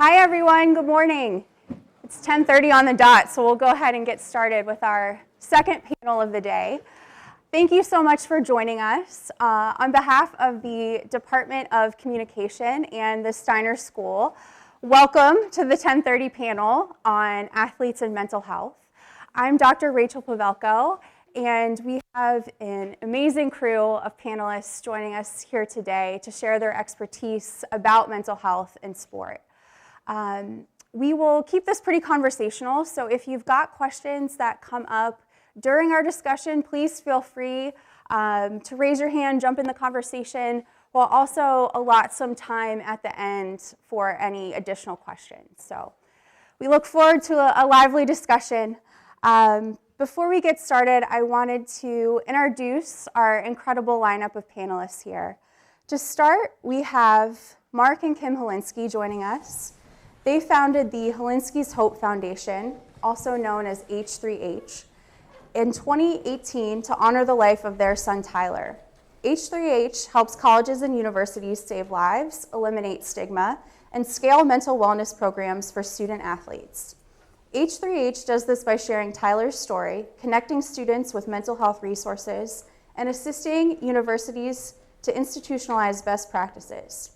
Hi everyone, good morning. It's 10:30 on the dot, so we'll go ahead and get started with our second panel of the day. Thank you so much for joining us. On behalf of the Department of Communication and the Steiner School, welcome to the 10:30 panel on athletes and mental health. I'm Dr. Rachel Pavelko, and we have an amazing crew of panelists joining us here today to share their expertise about mental health and sport. We will keep this pretty conversational, so if you've got questions that come up during our discussion, please feel free to raise your hand, jump in the conversation. We'll also allot some time at the end for any additional questions. So we look forward to a lively discussion. Before we get started, I wanted to introduce our incredible lineup of panelists here. To start, we have Mark and Kim Hilinski joining us. They founded the Hilinski's Hope Foundation, also known as H3H, in 2018 to honor the life of their son Tyler. H3H helps colleges and universities save lives, eliminate stigma, and scale mental wellness programs for student athletes. H3H does this by sharing Tyler's story, connecting students with mental health resources, and assisting universities to institutionalize best practices.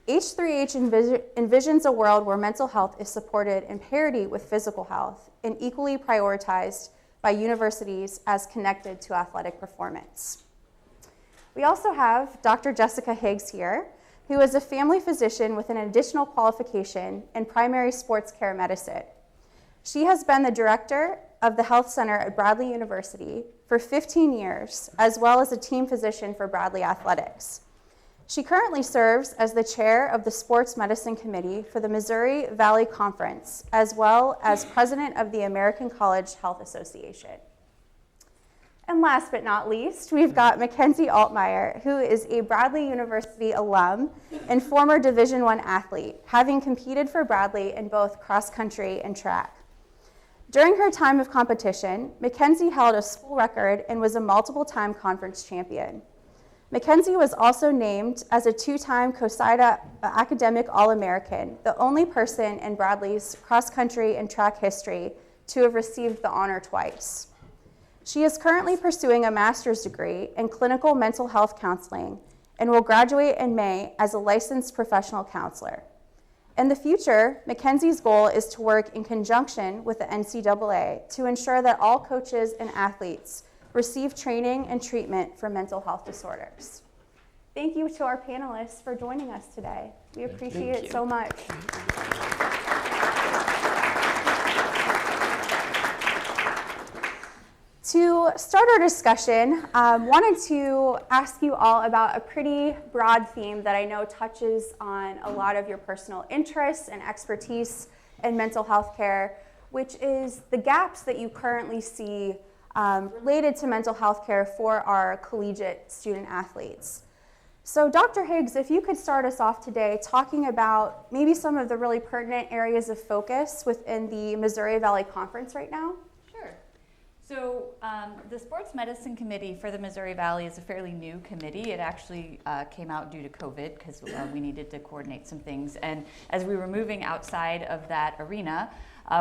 H3H envisions a world where mental health is supported in parity with physical health and equally prioritized by universities as connected to athletic performance. We also have Dr. Jessica Higgs here, who is a family physician with an additional qualification in primary sports care medicine. She has been the director of the health center at Bradley University for 15 years, as well as a team physician for Bradley Athletics. She currently serves as the chair of the Sports Medicine Committee for the Missouri Valley Conference, as well as president of the American College Health Association. And last but not least, we've got Mackenzie Altmeyer, who is a Bradley University alum and former Division I athlete, having competed for Bradley in both cross country and track. During her time of competition, Mackenzie held a school record and was a multiple-time conference champion. Mackenzie was also named as a two-time COSIDA Academic All-American, the only person in Bradley's cross-country and track history to have received the honor twice. She is currently pursuing a master's degree in clinical mental health counseling and will graduate in May as a licensed professional counselor. In the future, Mackenzie's goal is to work in conjunction with the NCAA to ensure that all coaches and athletes receive training and treatment for mental health disorders. Thank you to our panelists for joining us today. We appreciate it so much. To start our discussion, wanted to ask you all about a pretty broad theme that I know touches on a lot of your personal interests and expertise in mental health care, which is the gaps that you currently see related to mental health care for our collegiate student athletes. So Dr. Higgs, if you could start us off today talking about maybe some of the really pertinent areas of focus within the Missouri Valley Conference right now. Sure. So the Sports Medicine Committee for the Missouri Valley is a fairly new committee. It actually came out due to COVID because we needed to coordinate some things. And as we were moving outside of that arena,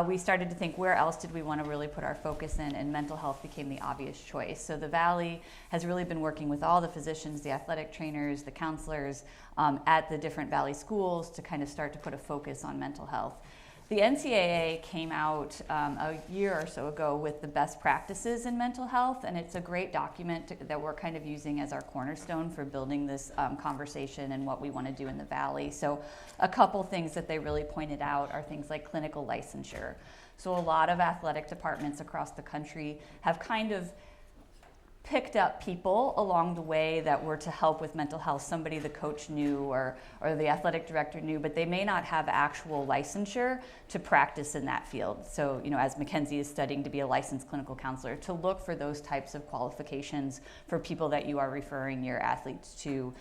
we started to think, where else did we want to really put our focus in, and mental health became the obvious choice. So the Valley has really been working with all the physicians, the athletic trainers, the counselors at the different Valley schools to kind of start to put a focus on mental health. The NCAA came out a year or so ago with the best practices in mental health, and it's a great document that we're kind of using as our cornerstone for building this conversation and what we want to do in the Valley. So a couple things that they really pointed out are things like clinical licensure. So a lot of athletic departments across the country have kind of picked up people along the way that were to help with mental health. Somebody the coach knew or the athletic director knew, but they may not have actual licensure to practice in that field. So, as Mackenzie is studying to be a licensed clinical counselor, to look for those types of qualifications for people that you are referring your athletes to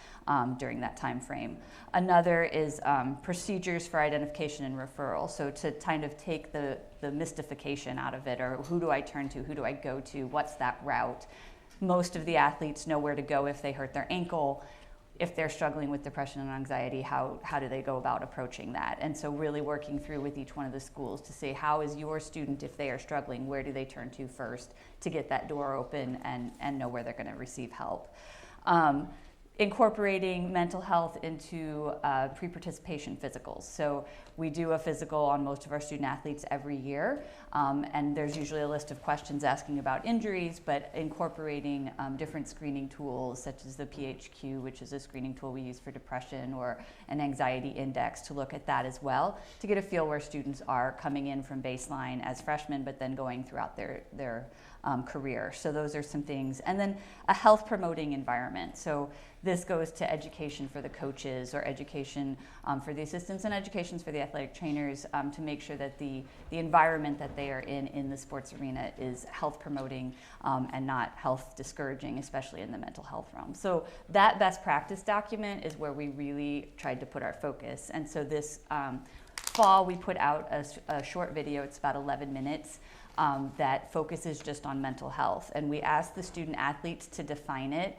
during that time frame. Another is procedures for identification and referral. So to kind of take the mystification out of it, or who do I turn to, who do I go to, what's that route? Most of the athletes know where to go if they hurt their ankle. if they're struggling with depression and anxiety, how do they go about approaching that? And so really working through with each one of the schools to say, how is your student, if they are struggling, where do they turn to first to get that door open and know where they're going to receive help? Incorporating mental health into pre-participation physicals. So we do a physical on most of our student athletes every year, and there's usually a list of questions asking about injuries, but incorporating different screening tools such as the PHQ, which is a screening tool we use for depression, or an anxiety index to look at that as well, to get a feel where students are coming in from baseline as freshmen, but then going throughout their career. So those are some things. And then a health promoting environment. So this goes to education for the coaches, or education for the assistants, and educations for the athletic trainers, to make sure that the environment that they are in the sports arena is health promoting and not health discouraging, especially in the mental health realm. So that best practice document is where we really tried to put our focus. And so this fall we put out a short video, it's about 11 minutes, that focuses just on mental health. And we asked the student athletes to define it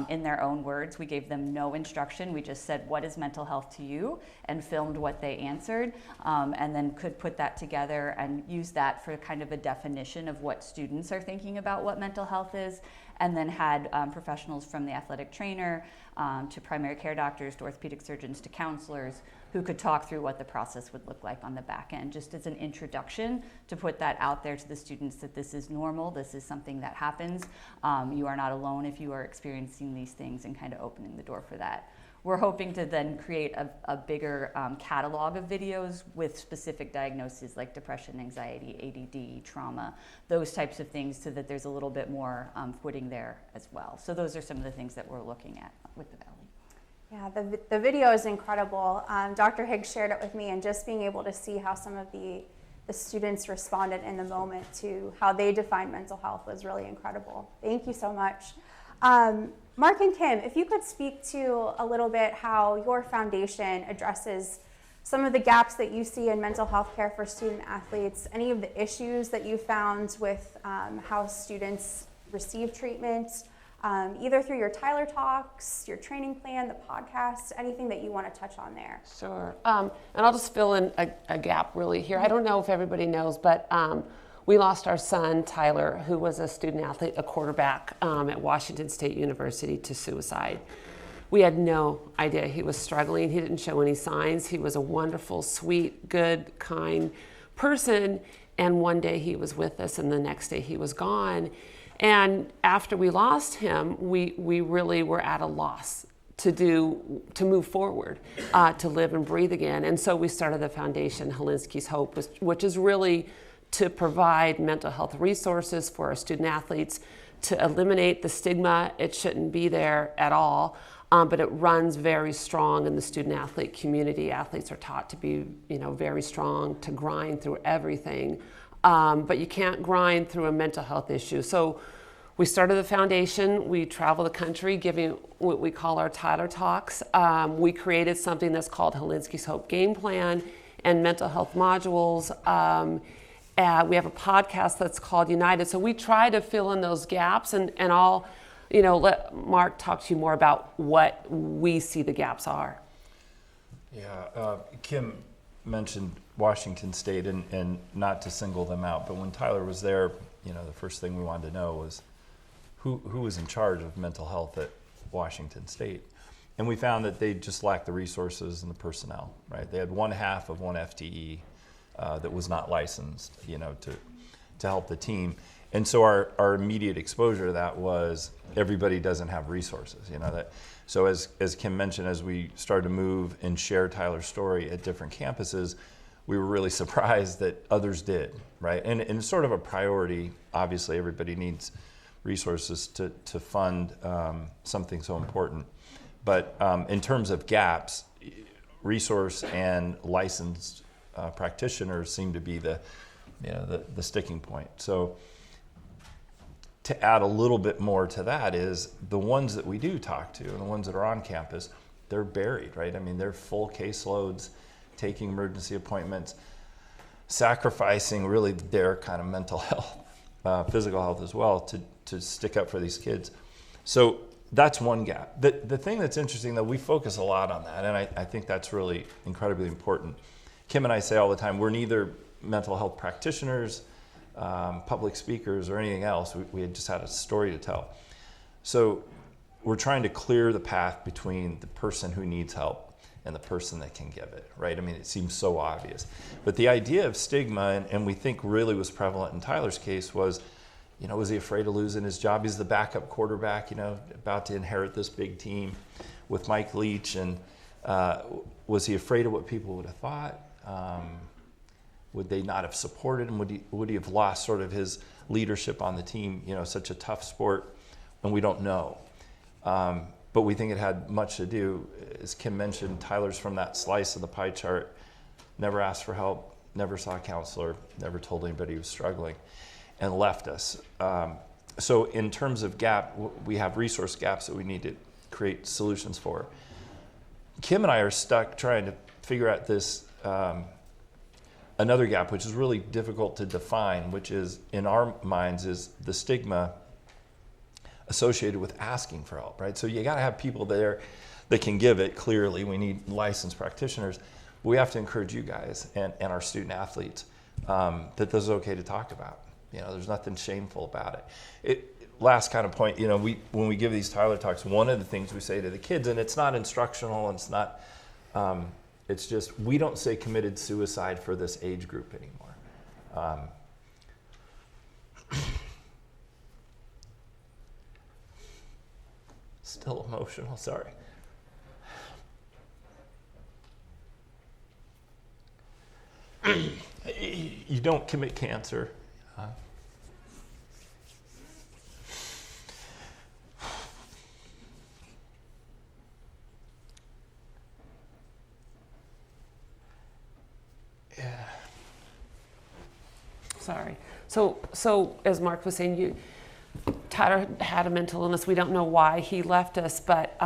in their own words. We gave them no instruction. We just said, what is mental health to you? And filmed what they answered, and then could put that together and use that for kind of a definition of what students are thinking about what mental health is. And then had professionals from the athletic trainer to primary care doctors, to orthopedic surgeons, to counselors, who could talk through what the process would look like on the back end, just as an introduction to put that out there to the students, that this is normal, this is something that happens. You are not alone if you are experiencing these things, and kind of opening the door for that. We're hoping to then create a bigger catalog of videos with specific diagnoses like depression, anxiety, ADD, trauma, those types of things, so that there's a little bit more footing there as well. So those are some of the things that we're looking at with the Valley. Yeah, the video is incredible. Dr. Higgs shared it with me, and just being able to see how some of the students responded in the moment to how they define mental health was really incredible. Thank you so much. Mark and Kim, if you could speak to a little bit how your foundation addresses some of the gaps that you see in mental health care for student athletes, any of the issues that you found with how students receive treatment, either through your Tyler Talks, your training plan, the podcast, anything that you want to touch on there. Sure. And I'll just fill in a gap really here. I don't know if everybody knows, but we lost our son, Tyler, who was a student athlete, a quarterback at Washington State University, to suicide. We had no idea he was struggling. He didn't show any signs. He was a wonderful, sweet, good, kind person. And one day he was with us, and the next day he was gone. And after we lost him, we really were at a loss to move forward, to live and breathe again. And so we started the foundation, Hilinski's Hope, which is really to provide mental health resources for our student athletes, to eliminate the stigma. It shouldn't be there at all, but it runs very strong in the student athlete community. Athletes are taught to be, very strong, to grind through everything, but you can't grind through a mental health issue. So we started the foundation. We travel the country giving what we call our Tyler Talks. We created something that's called Hilinski's Hope Game Plan and mental health modules. We have a podcast that's called United. So we try to fill in those gaps, and I'll, let Mark talk to you more about what we see the gaps are. Yeah, Kim mentioned Washington State, and not to single them out, but when Tyler was there, the first thing we wanted to know was who was in charge of mental health at Washington State. And we found that they just lacked the resources and the personnel, right? They had one half of one FTE that was not licensed, to help the team. And so our immediate exposure to that was everybody doesn't have resources, So as Kim mentioned, as we started to move and share Tyler's story at different campuses, we were really surprised that others did, right? And it's sort of a priority. Obviously, everybody needs resources to fund something so important. But in terms of gaps, resource and licensed practitioners seem to be the sticking point. So to add a little bit more to that is the ones that we do talk to and the ones that are on campus, they're buried, right? I mean, they're full caseloads, taking emergency appointments, sacrificing really their kind of mental health, physical health as well, to stick up for these kids. So that's one gap. The thing that's interesting, though, we focus a lot on that, and I think that's really incredibly important. Kim and I say all the time, we're neither mental health practitioners, public speakers, or anything else. We had just had a story to tell. So we're trying to clear the path between the person who needs help and the person that can give it, right? I mean, it seems so obvious. But the idea of stigma, and we think really was prevalent in Tyler's case, was, was he afraid of losing his job? He's the backup quarterback, about to inherit this big team with Mike Leach. And was he afraid of what people would have thought? Would they not have supported him? Would he have lost sort of his leadership on the team? Such a tough sport, and we don't know. But we think it had much to do, as Kim mentioned, Tyler's from that slice of the pie chart, never asked for help, never saw a counselor, never told anybody he was struggling, and left us. So in terms of gap, we have resource gaps that we need to create solutions for. Kim and I are stuck trying to figure out this another gap, which is really difficult to define, which is, in our minds, is the stigma associated with asking for help, right? So you got to have people there that can give it. Clearly, we need licensed practitioners. But we have to encourage you guys and our student athletes that this is okay to talk about. There's nothing shameful about it. Last kind of point, when we give these Tyler Talks, one of the things we say to the kids, and it's not instructional, and it's not, it's just, we don't say committed suicide for this age group anymore. Still emotional, sorry. You don't commit cancer. Yeah. Sorry. So as Mark was saying, Tyler had a mental illness. We don't know why he left us, but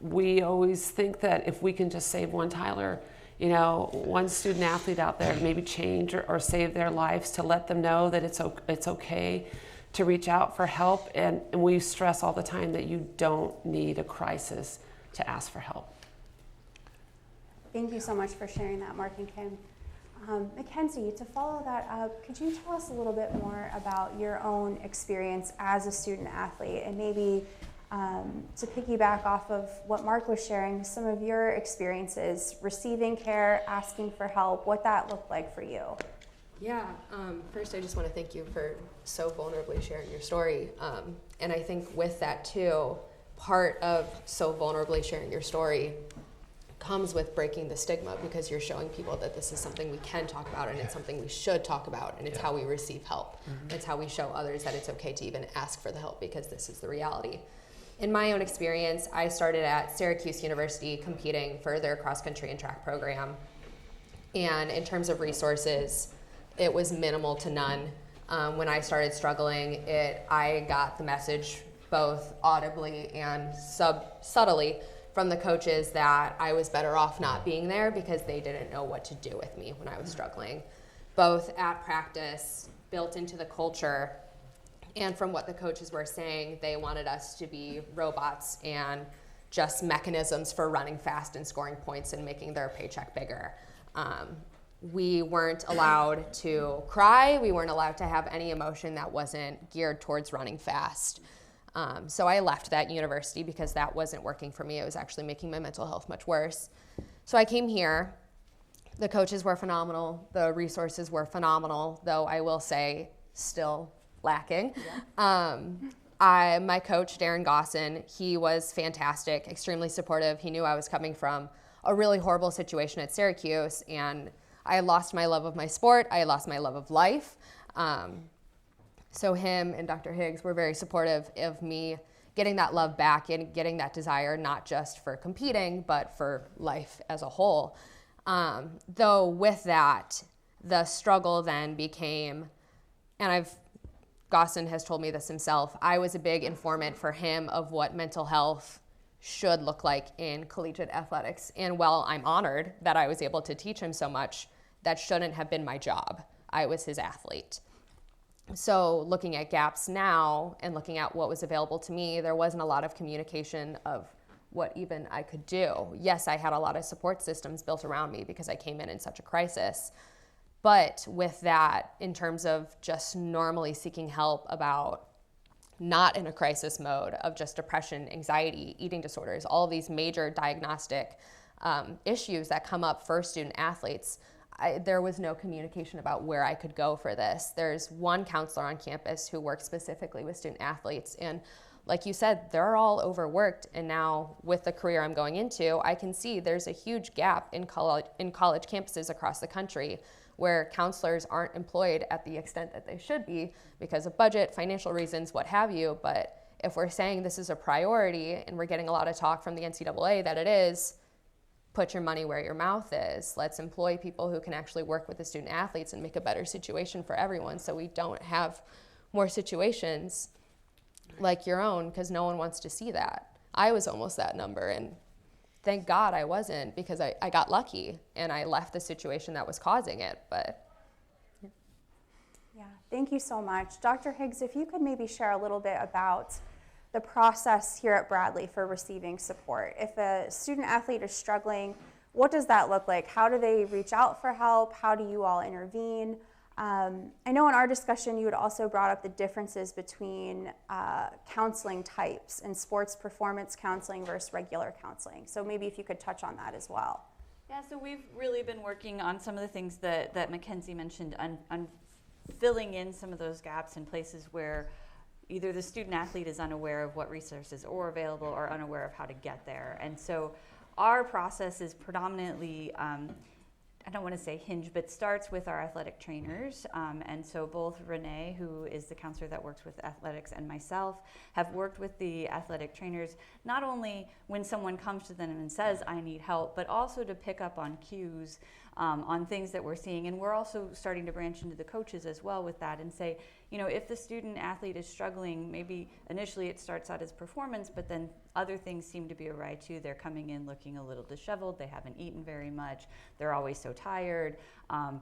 we always think that if we can just save one Tyler, one student athlete out there, maybe change or save their lives, to let them know that it's okay to reach out for help. And we stress all the time that you don't need a crisis to ask for help. Thank you so much for sharing that, Mark and Kim. Mackenzie, to follow that up, could you tell us a little bit more about your own experience as a student athlete, and maybe to piggyback off of what Mark was sharing, some of your experiences receiving care, asking for help, what that looked like for you? Yeah, first I just want to thank you for so vulnerably sharing your story. And I think with that too, part of so vulnerably sharing your story comes with breaking the stigma, because you're showing people that this is something we can talk about, and it's something we should talk about, and it's how we receive help. It's how we show others that it's okay to even ask for the help, because this is the reality. In my own experience, I started at Syracuse University competing for their cross-country and track program. And in terms of resources, it was minimal to none. When I started struggling, I got the message both audibly and subtly from the coaches that I was better off not being there, because they didn't know what to do with me when I was struggling, both at practice, built into the culture, and from what the coaches were saying, they wanted us to be robots and just mechanisms for running fast and scoring points and making their paycheck bigger. We weren't allowed to cry. We weren't allowed to have any emotion that wasn't geared towards running fast. So I left that university because that wasn't working for me. It was actually making my mental health much worse. So I came here. The coaches were phenomenal. The resources were phenomenal, though I will say still lacking. Yeah. My coach, Darren Gosson, he was fantastic, extremely supportive. He knew I was coming from a really horrible situation at Syracuse, and I lost my love of my sport. I lost my love of life. So him and Dr. Higgs were very supportive of me getting that love back and getting that desire, not just for competing, but for life as a whole. Though with that, the struggle then became, and Gosson has told me this himself, I was a big informant for him of what mental health should look like in collegiate athletics. And while I'm honored that I was able to teach him so much, that shouldn't have been my job. I was his athlete. So looking at gaps now and looking at what was available to me, there wasn't a lot of communication of what even I could do. Yes, I had a lot of support systems built around me because I came in such a crisis. But with that, in terms of just normally seeking help about not in a crisis mode of just depression, anxiety, eating disorders, all of these major diagnostic issues that come up for student athletes, there was no communication about where I could go for this. There's one counselor on campus who works specifically with student athletes, and like you said, they're all overworked. And now with the career I'm going into, I can see there's a huge gap in college campuses across the country where counselors aren't employed at the extent that they should be because of budget, financial reasons, what have you. But if we're saying this is a priority, and we're getting a lot of talk from the NCAA that it is, put your money where your mouth is. Let's employ people who can actually work with the student athletes and make a better situation for everyone, so we don't have more situations like your own, because no one wants to see that. I was almost that number, and thank God I wasn't, because I got lucky and I left the situation that was causing it. But Yeah, thank you so much. Dr. Higgs, if you could maybe share a little bit about the process here at Bradley for receiving support. If a student athlete is struggling, what does that look like? How do they reach out for help? How do you all intervene? I know in our discussion you had also brought up the differences between counseling types and sports performance counseling versus regular counseling. So maybe if you could touch on that as well. Yeah, so we've really been working on some of the things that Mackenzie mentioned, on filling in some of those gaps in places where either the student athlete is unaware of what resources are available or unaware of how to get there. And so our process is predominantly, I don't want to say hinge, but starts with our athletic trainers. And so both Renee, who is the counselor that works with athletics, and myself have worked with the athletic trainers, not only when someone comes to them and says, I need help, but also to pick up on cues, on things that we're seeing. And we're also starting to branch into the coaches as well with that and say, you know, if the student athlete is struggling, maybe initially it starts out as performance, but then other things seem to be awry too. They're coming in looking a little disheveled. They haven't eaten very much. They're always so tired.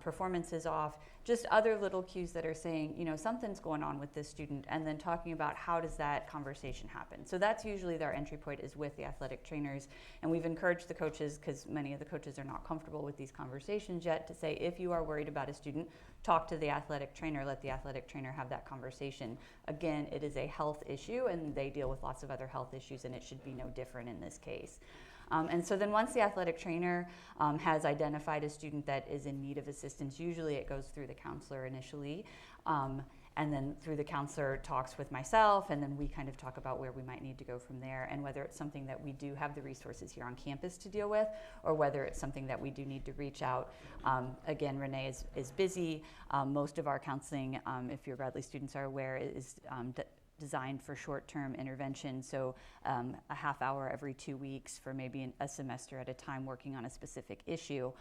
Performance is off. Just other little cues that are saying, you know, something's going on with this student, and then talking about how does that conversation happen. So that's usually their entry point, is with the athletic trainers. And we've encouraged the coaches, because many of the coaches are not comfortable with these conversations yet, to say, if you are worried about a student, talk to the athletic trainer, let the athletic trainer have that conversation. Again, it is a health issue, and they deal with lots of other health issues, and it should be no different in this case. And so then once the athletic trainer has identified a student that is in need of assistance, usually it goes through the counselor initially, and then through the counselor talks with myself, and then we kind of talk about where we might need to go from there, and whether it's something that we do have the resources here on campus to deal with, or whether it's something that we do need to reach out. Again, Renee is busy. Most of our counseling, if your Bradley students are aware, is designed for short-term intervention, so a half hour every 2 weeks for maybe a semester at a time, working on a specific issue.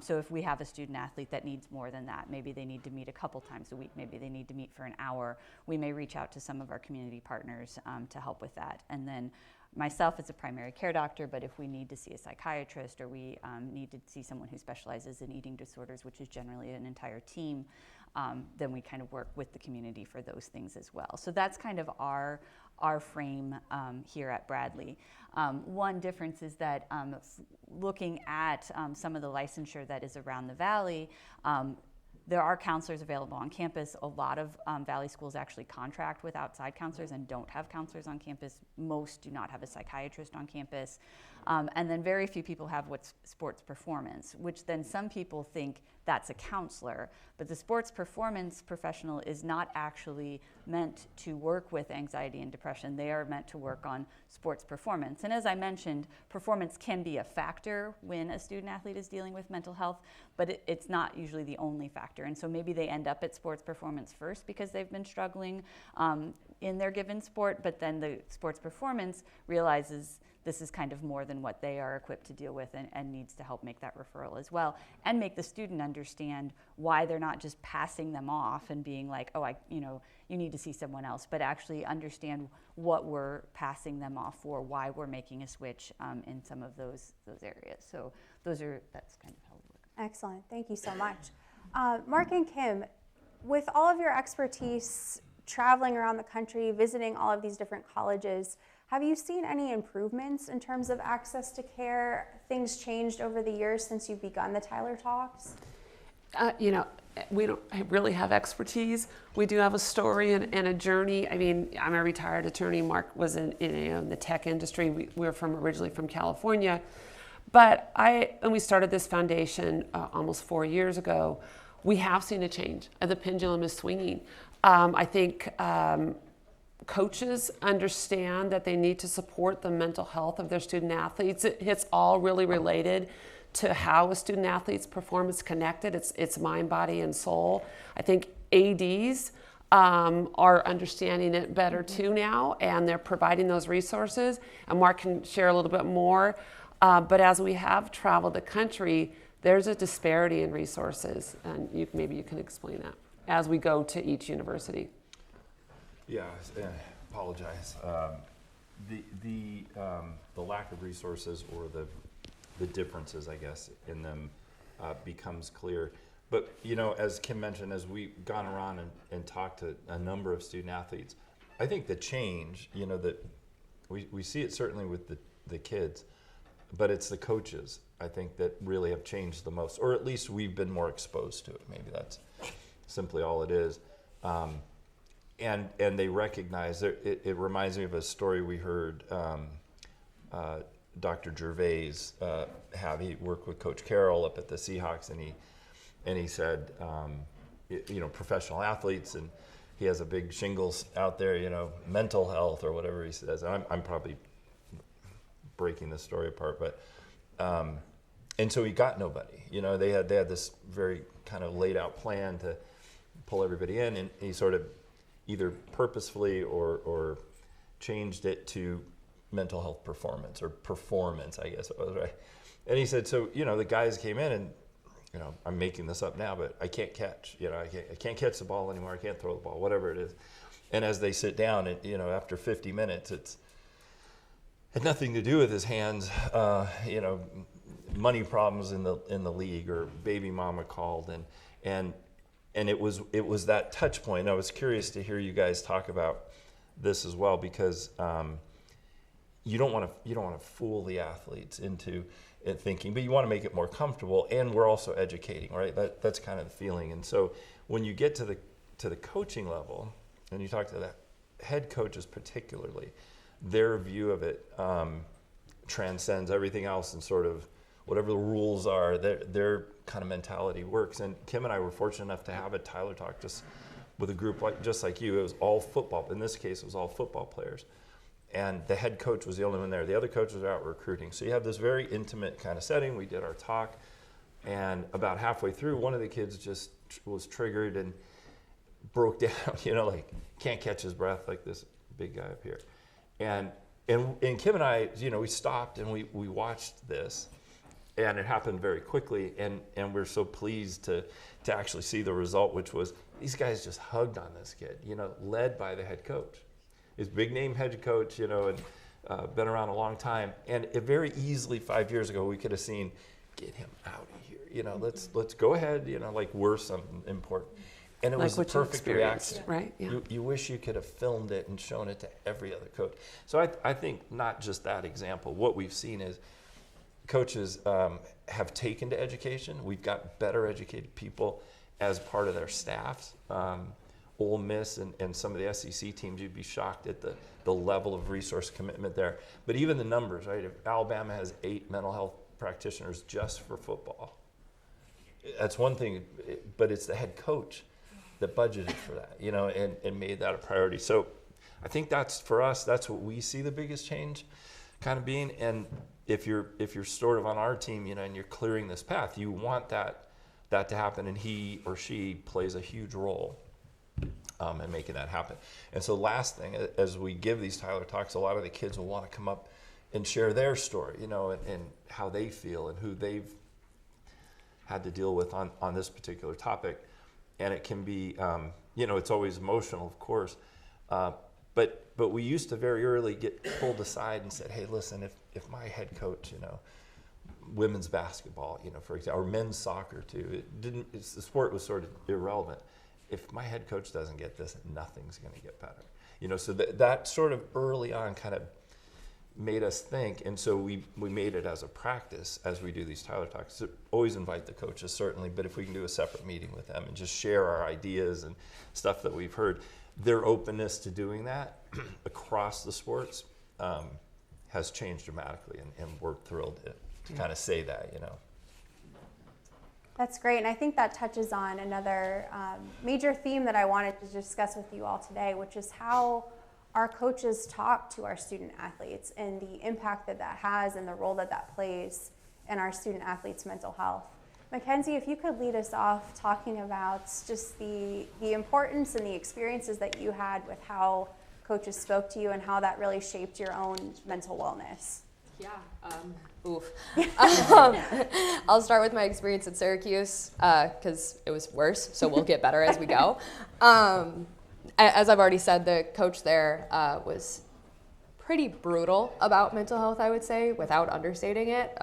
So if we have a student athlete that needs more than that, maybe they need to meet a couple times a week, maybe they need to meet for an hour, we may reach out to some of our community partners to help with that. And then myself as a primary care doctor, but if we need to see a psychiatrist, or we need to see someone who specializes in eating disorders, which is generally an entire team, then we kind of work with the community for those things as well. So that's kind of our frame here at Bradley. One difference is that looking at some of the licensure that is around the Valley, there are counselors available on campus. A lot of Valley schools actually contract with outside counselors and don't have counselors on campus. Most do not have a psychiatrist on campus. And then very few people have what's sports performance, which then some people think that's a counselor. But the sports performance professional is not actually meant to work with anxiety and depression. They are meant to work on sports performance. And as I mentioned, performance can be a factor when a student athlete is dealing with mental health, but it's not usually the only factor. And so maybe they end up at sports performance first because they've been struggling in their given sport, but then the sports performance realizes this is kind of more than what they are equipped to deal with, and needs to help make that referral as well, and make the student understand why they're not just passing them off and being like, oh, you need to see someone else, but actually understand what we're passing them off for, why we're making a switch in some of those areas. So that's kind of how we work. Excellent. Thank you so much. Mark and Kim, with all of your expertise traveling around the country, visiting all of these different colleges, have you seen any improvements in terms of access to care? Things changed over the years since you've begun the Tyler Talks? We don't really have expertise. We do have a story and a journey. I mean, I'm a retired attorney. Mark was in the tech industry. We're originally from California. But when we started this foundation almost 4 years ago, we have seen a change. The pendulum is swinging. I think coaches understand that they need to support the mental health of their student athletes. It's all really related to how a student athlete's performance is connected. It's mind, body, and soul. I think ADs are understanding it better too now, and they're providing those resources. And Mark can share a little bit more. But as we have traveled the country, there's a disparity in resources, and maybe you can explain that as we go to each university. Yeah, apologize. The lack of resources or the differences, I guess, in them becomes clear. But, as Kim mentioned, as we've gone around and talked to a number of student athletes, I think the change, that we see it certainly with the kids, but it's the coaches, I think, that really have changed the most, or at least we've been more exposed to it. Maybe that's simply all it is. And they recognize it reminds me of a story we heard Dr. Gervais he worked with Coach Carroll up at the Seahawks, and he said, professional athletes, and he has a big shingles out there, mental health or whatever he says. I'm probably breaking the story apart, but and so he got nobody. They had this very kind of laid out plan to pull everybody in, and he sort of either purposefully or changed it to mental health performance, I guess it was, right? And he said, so, the guys came in and, I'm making this up now, but I can't catch, I can't catch the ball anymore. I can't throw the ball, whatever it is. And as they sit down, after 50 minutes, it had nothing to do with his hands, money problems in the league, or baby mama called, and it was that touch point. I was curious to hear you guys talk about this as well, because you don't want to fool the athletes into it thinking, but you want to make it more comfortable, and we're also educating, right? That's kind of the feeling. And so when you get to the coaching level, and you talk to the head coaches particularly, their view of it transcends everything else, and sort of whatever the rules are, their kind of mentality works. And Kim and I were fortunate enough to have a Tyler Talk just with a group just like you. It was all football. In this case, it was all football players. And the head coach was the only one there. The other coaches were out recruiting. So you have this very intimate kind of setting. We did our talk, and about halfway through, one of the kids just was triggered and broke down, can't catch his breath, like this big guy up here. And Kim and I, we stopped and we watched this, and it happened very quickly, and we're so pleased to actually see the result, which was these guys just hugged on this kid, led by the head coach. His big name head coach, and been around a long time. And it very easily 5 years ago, we could have seen, get him out of here. Let's go ahead, like we're something important. And it was the perfect reaction. Right? Yeah. You wish you could have filmed it and shown it to every other coach. So I think not just that example. What we've seen is coaches have taken to education. We've got better educated people as part of their staffs. Ole Miss and some of the SEC teams, you'd be shocked at the level of resource commitment there. But even the numbers, right? If Alabama has 8 mental health practitioners just for football, that's one thing, but it's the head coach that budgeted for that, and made that a priority. So I think that's, for us, that's what we see the biggest change kind of being. And if you're sort of on our team, and you're clearing this path, you want that to happen, and he or she plays a huge role in making that happen. And so last thing, as we give these Tyler Talks, a lot of the kids will want to come up and share their story, and how they feel and who they've had to deal with on this particular topic. And it can be, it's always emotional, of course, but we used to very early get pulled aside and said, hey, listen, if my head coach, women's basketball, for example, or men's soccer too, the sport was sort of irrelevant. if my head coach doesn't get this, nothing's going to get better. You know, so that sort of early on kind of made us think, and so we made it as a practice as we do these Tyler Talks. So always invite the coaches, certainly, but if we can do a separate meeting with them and just share our ideas and stuff that we've heard, their openness to doing that across the sports has changed dramatically, and we're thrilled to kind of say that, you know. That's great, and I think that touches on another major theme that I wanted to discuss with you all today, which is how our coaches talk to our student athletes and the impact that that has and the role that that plays in our student athletes' mental health. Mackenzie, if you could lead us off talking about just the importance and the experiences that you had with how coaches spoke to you and how that really shaped your own mental wellness. Yeah. I'll start with my experience at Syracuse because it was worse, so we'll get better as we go. As I've already said, the coach there was pretty brutal about mental health, I would say, without understating it.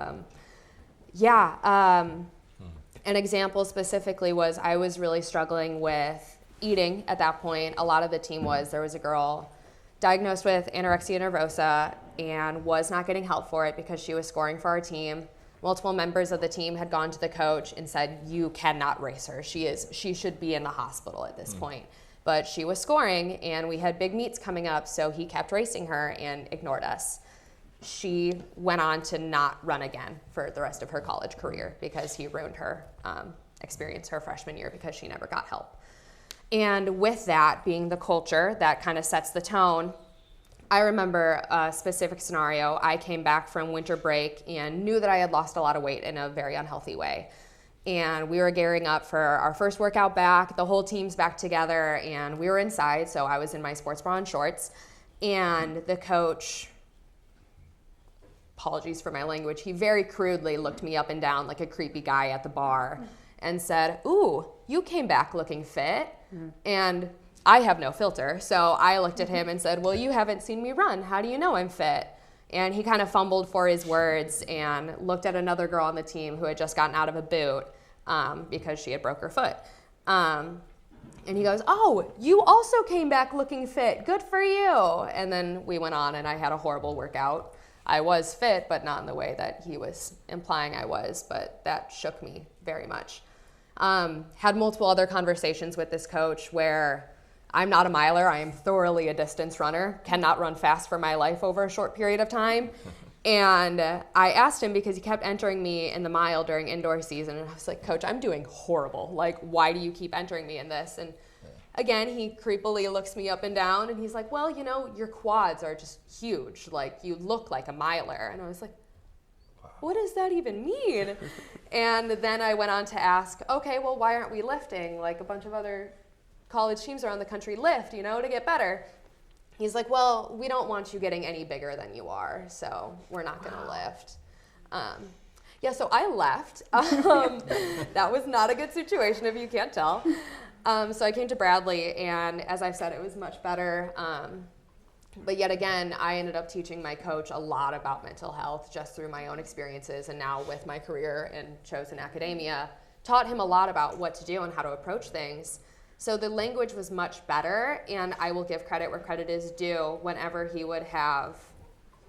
An example specifically was I was really struggling with eating at that point. A lot of the team there was a girl diagnosed with anorexia nervosa and was not getting help for it because she was scoring for our team. Multiple members of the team had gone to the coach and said, you cannot race her. She should be in the hospital at this point. But she was scoring, and we had big meets coming up, so he kept racing her and ignored us. She went on to not run again for the rest of her college career because he ruined her experience her freshman year because she never got help. And with that being the culture that kind of sets the tone, I remember a specific scenario. I came back from winter break and knew that I had lost a lot of weight in a very unhealthy way. And we were gearing up for our first workout back. The whole team's back together, and we were inside, so I was in my sports bra and shorts. And the coach, apologies for my language, he very crudely looked me up and down like a creepy guy at the bar and said, ooh, you came back looking fit. And I have no filter, so I looked at him and said, well, you haven't seen me run. How do you know I'm fit? And he kind of fumbled for his words and looked at another girl on the team who had just gotten out of a boot because she had broke her foot. And he goes, oh, you also came back looking fit. Good for you. And then we went on, and I had a horrible workout. I was fit, but not in the way that he was implying I was, but that shook me very much. Had multiple other conversations with this coach where I'm not a miler. I am thoroughly a distance runner, cannot run fast for my life over a short period of time. And I asked him because he kept entering me in the mile during indoor season. And I was like, Coach, I'm doing horrible. Like, why do you keep entering me in this? And again, he creepily looks me up and down, and he's like, well, you know, your quads are just huge. Like, you look like a miler. And I was like, what does that even mean? And then I went on to ask, okay, well, why aren't we lifting? Like a bunch of other college teams around the country lift, you know, to get better. He's like, well, we don't want you getting any bigger than you are, so we're not going to lift. So I left. That was not a good situation, if you can't tell. So I came to Bradley, and as I've said, it was much better. But yet again, I ended up teaching my coach a lot about mental health just through my own experiences, and now with my career in chosen academia, taught him a lot about what to do and how to approach things. So the language was much better, and I will give credit where credit is due. Whenever he would have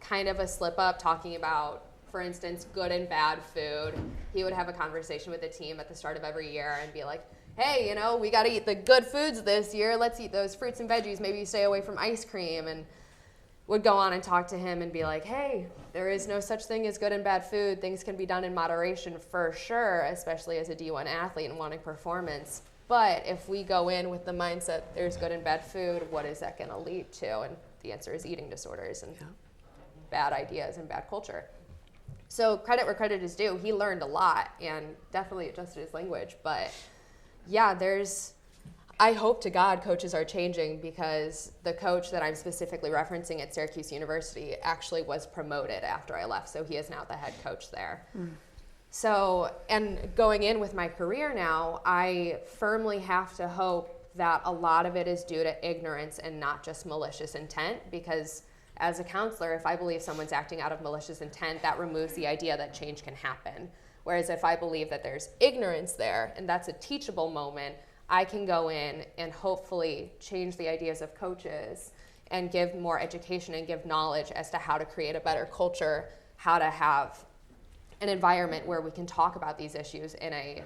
kind of a slip up talking about, for instance, good and bad food, he would have a conversation with the team at the start of every year and be like, hey, you know, we got to eat the good foods this year. Let's eat those fruits and veggies. Maybe stay away from ice cream. And would go on and talk to him and be like, hey, there is no such thing as good and bad food. Things can be done in moderation for sure, especially as a D1 athlete and wanting performance. But if we go in with the mindset there's good and bad food, what is that going to lead to? And the answer is eating disorders and bad ideas and bad culture. So credit where credit is due. He learned a lot and definitely adjusted his language. But yeah, I hope to God coaches are changing, because the coach that I'm specifically referencing at Syracuse University actually was promoted after I left. So he is now the head coach there. So, and going in with my career now, I firmly have to hope that a lot of it is due to ignorance and not just malicious intent, because as a counselor, if I believe someone's acting out of malicious intent, that removes the idea that change can happen. Whereas if I believe that there's ignorance there and that's a teachable moment, I can go in and hopefully change the ideas of coaches and give more education and give knowledge as to how to create a better culture, how to have an environment where we can talk about these issues in a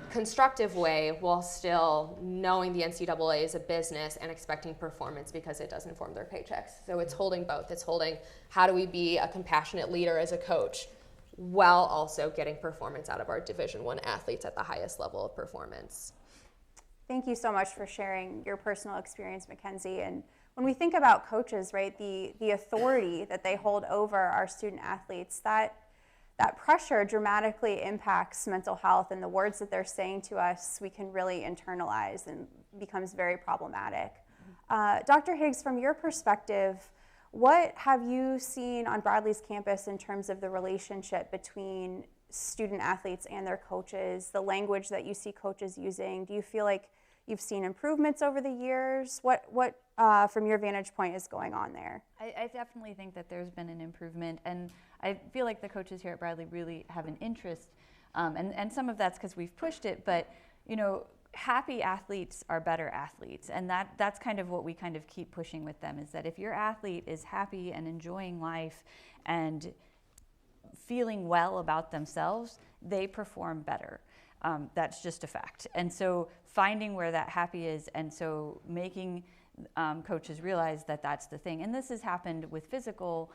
constructive way while still knowing the NCAA is a business and expecting performance because it does inform their paychecks. So it's holding both. It's holding how do we be a compassionate leader as a coach while also getting performance out of our Division I athletes at the highest level of performance. Thank you so much for sharing your personal experience, Mackenzie. And when we think about coaches, right, the authority that they hold over our student athletes, that pressure dramatically impacts mental health, and the words that they're saying to us we can really internalize and becomes very problematic. Dr. Higgs, from your perspective, what have you seen on Bradley's campus in terms of the relationship between student athletes and their coaches, the language that you see coaches using? Do you feel like you've seen improvements over the years? What from your vantage point is going on there? I definitely think that there's been an improvement, and I feel like the coaches here at Bradley really have an interest, and some of that's because we've pushed it, but happy athletes are better athletes, and that's kind of what we kind of keep pushing with them, is that if your athlete is happy and enjoying life and feeling well about themselves, they perform better. That's just a fact. And so finding where that happy is, and so making coaches realize that that's the thing. And this has happened with physical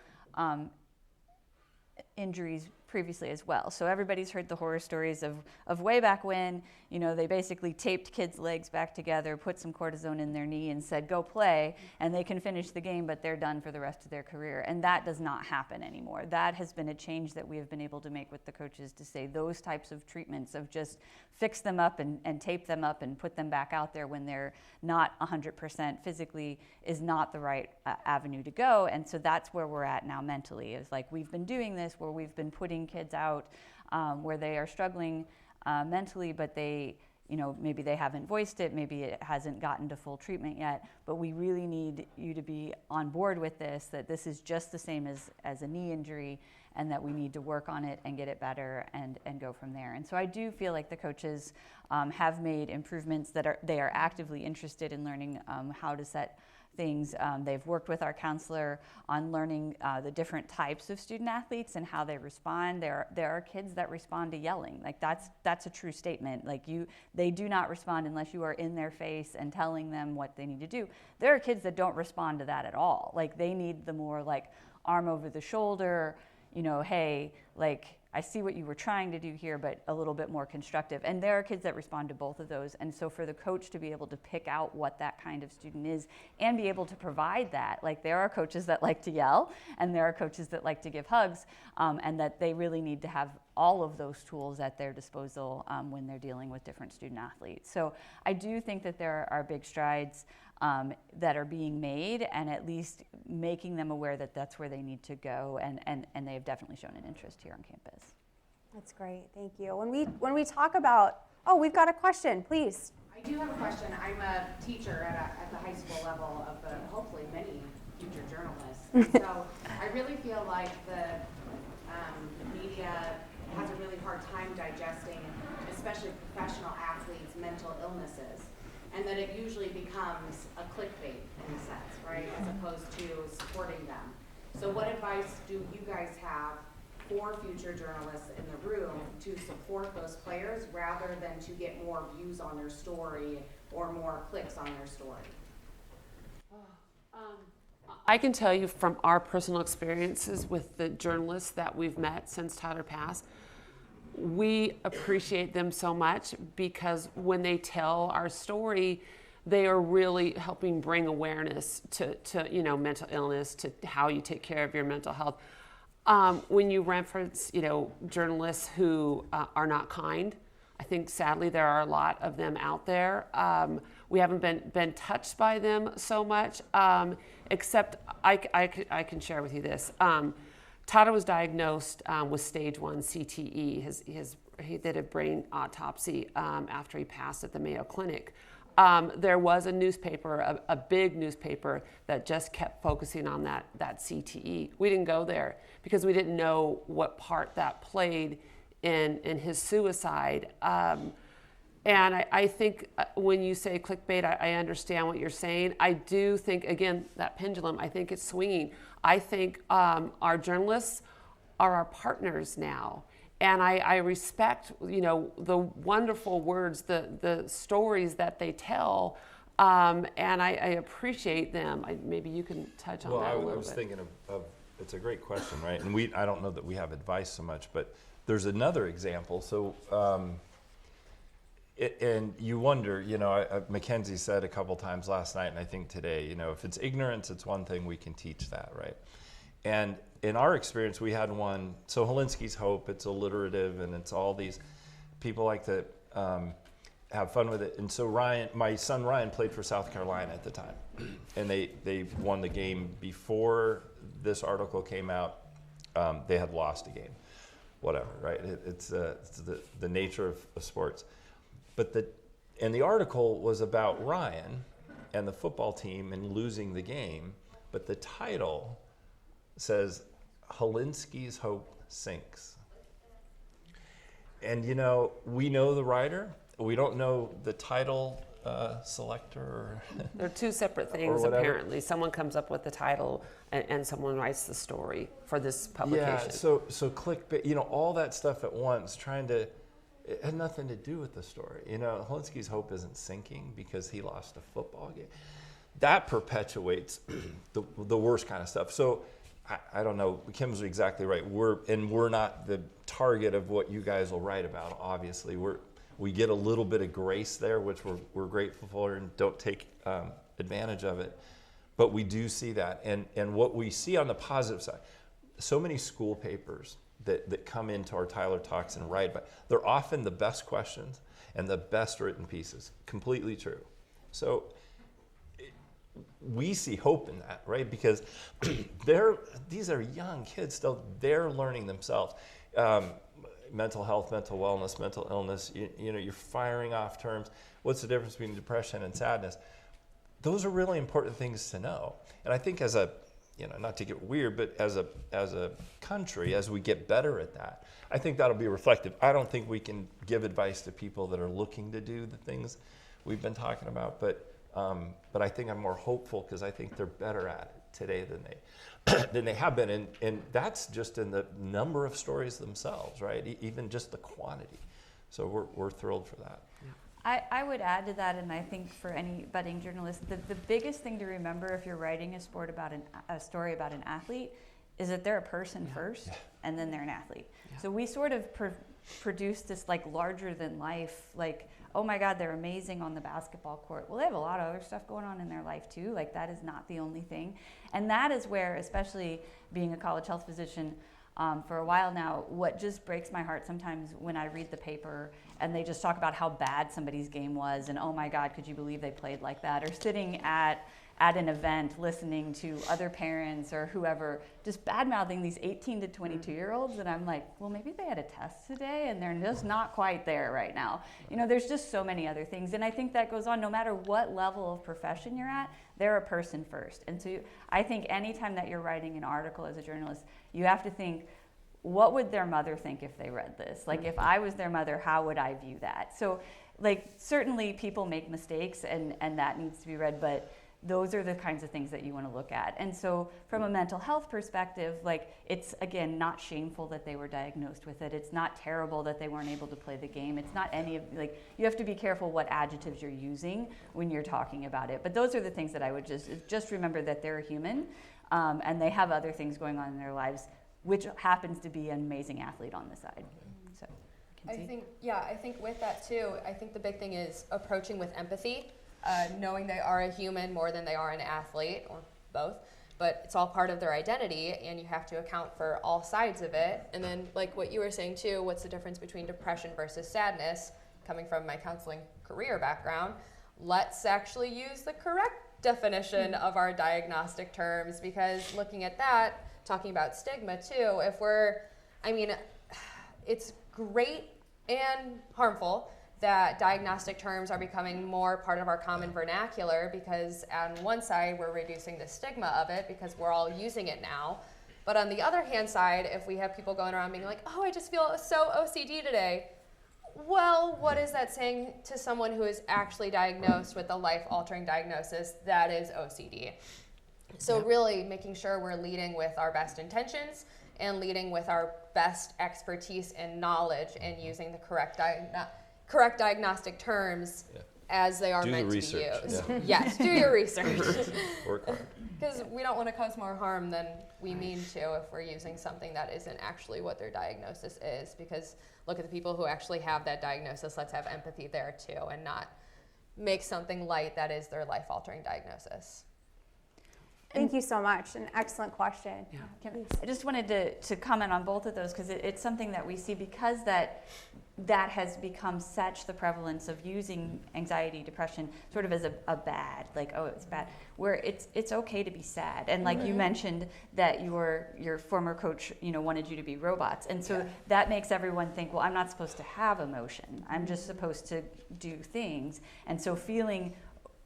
injuries previously as well. So everybody's heard the horror stories of way back when, they basically taped kids' legs back together, put some cortisone in their knee and said, go play, and they can finish the game, but they're done for the rest of their career. And that does not happen anymore. That has been a change that we have been able to make with the coaches, to say those types of treatments of just fix them up and tape them up and put them back out there when they're not 100% physically is not the right avenue to go. And so that's where we're at now mentally, is like we've been doing this where we've been putting kids out where they are struggling mentally, but they, maybe they haven't voiced it, maybe it hasn't gotten to full treatment yet, but we really need you to be on board with this, that this is just the same as a knee injury, and that we need to work on it and get it better and go from there. And so I do feel like the coaches have made improvements, that they are actively interested in learning how to set things. They've worked with our counselor on learning the different types of student athletes and how they respond. There are kids that respond to yelling. Like that's a true statement. Like they do not respond unless you are in their face and telling them what they need to do. There are kids that don't respond to that at all. Like they need the more like arm over the shoulder, hey, like I see what you were trying to do here, but a little bit more constructive. And there are kids that respond to both of those. And so for the coach to be able to pick out what that kind of student is and be able to provide that, like there are coaches that like to yell and there are coaches that like to give hugs, and that they really need to have all of those tools at their disposal when they're dealing with different student athletes. So I do think that there are big strides that are being made, and at least making them aware that that's where they need to go, and they have definitely shown an interest here on campus. That's great, thank you. When we talk about, we've got a question, please. I do have a question. I'm a teacher at the high school level of hopefully many future journalists. So I really feel like the media has a really hard time digesting, especially professional athletes' mental illnesses. And that it usually becomes a clickbait in a sense, right, as opposed to supporting them. So what advice do you guys have for future journalists in the room to support those players rather than to get more views on their story or more clicks on their story? I can tell you from our personal experiences with the journalists that we've met since Tyler passed, we appreciate them so much, because when they tell our story, they are really helping bring awareness to mental illness, to how you take care of your mental health. When you reference, journalists who are not kind, I think sadly there are a lot of them out there. We haven't been touched by them so much, except I can share with you this. Tyler was diagnosed with stage 1 CTE. He did a brain autopsy after he passed at the Mayo Clinic. There was a newspaper, a big newspaper, that just kept focusing on that CTE. We didn't go there because we didn't know what part that played in his suicide. And I think when you say clickbait, I understand what you're saying. I do think, again, that pendulum, I think it's swinging. I think our journalists are our partners now. And I respect, the wonderful words, the stories that they tell, and I appreciate them. Maybe you can touch on Well, that I a little was bit. thinking of, it's a great question, right? And I don't know that we have advice so much, but there's another example. So, and you wonder, Mackenzie said a couple times last night, and I think today, if it's ignorance, it's one thing, we can teach that, right? And in our experience, we had one, so Holinsky's Hope, it's alliterative, and it's all these, people like to have fun with it. And so my son Ryan played for South Carolina at the time, and they won the game. Before this article came out, they had lost a game, whatever, right? It's the nature of sports. But the article was about Ryan and the football team and losing the game, but the title says, Holinsky's Hope Sinks. And we know the writer, we don't know the title selector. They're two separate things, whatever. apparently. Someone comes up with the title and someone writes the story for this publication. Yeah, so clickbait, all that stuff at once, it had nothing to do with the story. Holinsky's Hope isn't sinking because he lost a football game. That perpetuates the worst kind of stuff. So I don't know, Kim's exactly right. We're not the target of what you guys will write about, obviously. We get a little bit of grace there, which we're grateful for, and don't take advantage of it. But we do see that. And what we see on the positive side, so many school papers that come into our Tyler Talks and write, but they're often the best questions and the best written pieces. Completely true. So we see hope in that, right? Because these are young kids still. They're learning themselves. Mental health, mental wellness, mental illness. You're firing off terms. What's the difference between depression and sadness? Those are really important things to know. And I think as a not to get weird, but as a country, as we get better at that, I think that'll be reflective. I don't think we can give advice to people that are looking to do the things we've been talking about, but I think I'm more hopeful because I think they're better at it today than they have been, and that's just in the number of stories themselves, right? Even just the quantity. So we're thrilled for that. Yeah. I would add to that, and I think for any budding journalist, the biggest thing to remember if you're writing a story about an athlete is that they're a person first, and then they're an athlete. Yeah. So we sort of produce this larger than life, oh my God, they're amazing on the basketball court. Well, they have a lot of other stuff going on in their life too. That is not the only thing. And that is where, especially being a college health physician for a while now, what just breaks my heart sometimes when I read the paper and they just talk about how bad somebody's game was and, oh my God, could you believe they played like that? Or sitting at an event listening to other parents or whoever just bad-mouthing these 18 to 22-year-olds, and I'm like, well, maybe they had a test today and they're just not quite there right now. There's just so many other things, and I think that goes on no matter what level of profession you're at, they're a person first. And so I think anytime that you're writing an article as a journalist, you have to think, what would their mother think if they read this? If I was their mother, how would I view that? So certainly people make mistakes and that needs to be read, but those are the kinds of things that you want to look at. And so from a mental health perspective, it's, again, not shameful that they were diagnosed with it. It's not terrible that they weren't able to play the game. It's not any of, you have to be careful what adjectives you're using when you're talking about it. But those are the things that I would just remember, that they're human and they have other things going on in their lives, which happens to be an amazing athlete on the side. So, I think with that too, I think the big thing is approaching with empathy. Knowing they are a human more than they are an athlete, or both, but it's all part of their identity, and you have to account for all sides of it. And then, what you were saying too, what's the difference between depression versus sadness? Coming from my counseling career background, let's actually use the correct definition of our diagnostic terms, because looking at that, talking about stigma too, it's great and harmful that diagnostic terms are becoming more part of our common vernacular, because on one side we're reducing the stigma of it because we're all using it now, but on the other hand side, if we have people going around being like, oh, I just feel so OCD today, Well, what is that saying to someone who is actually diagnosed with a life-altering diagnosis that is OCD? So really making sure we're leading with our best intentions and leading with our best expertise and knowledge and using the correct diagnostic terms as they are Do the meant to be research, used. yeah. Yes, do your research. Work hard. Because we don't want to cause more harm than we mean to if we're using something that isn't actually what their diagnosis is. Because look at the people who actually have that diagnosis. Let's have empathy there too, and not make something light that is their life-altering diagnosis. Thank you so much. An excellent question. I just wanted to comment on both of those because it's something that we see because that has become such the prevalence of using anxiety, depression sort of as a bad, like, oh, it's bad, where it's okay to be sad. And like you mentioned that your former coach, wanted you to be robots. And so that makes everyone think, well, I'm not supposed to have emotion. I'm just supposed to do things. And so feeling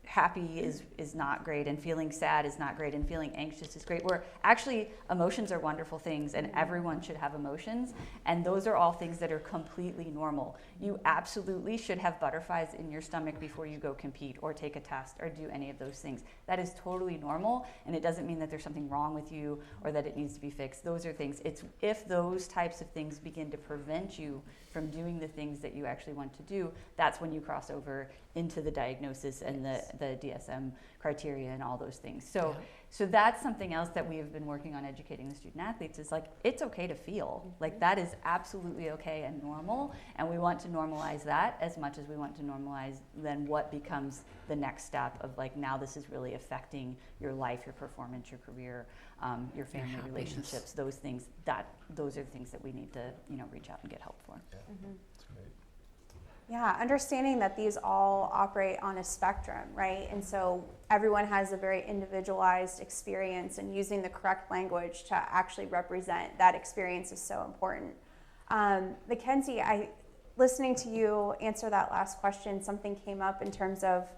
happy is not great, and feeling sad is not great, and feeling anxious is great. Where actually emotions are wonderful things, and everyone should have emotions, and those are all things that are completely normal. You absolutely should have butterflies in your stomach before you go compete or take a test or do any of those things. That is totally normal, and it doesn't mean that there's something wrong with you or that it needs to be fixed. Those are things. It's if those types of things begin to prevent you from doing the things that you actually want to do, that's when you cross over into the diagnosis and the DSM criteria and all those things. So that's something else that we have been working on educating the student athletes is like, it's okay to feel. Like that is absolutely okay and normal, and we want to normalize that as much as we want to normalize then what becomes the next step of like, now this is really affecting your life, your performance, your career, your family relationships, those things, those are the things that we need to, reach out and get help for. Yeah, that's great. Yeah, understanding that these all operate on a spectrum, right? And so everyone has a very individualized experience, and using the correct language to actually represent that experience is so important. Mackenzie, listening to you answer that last question, something came up in terms of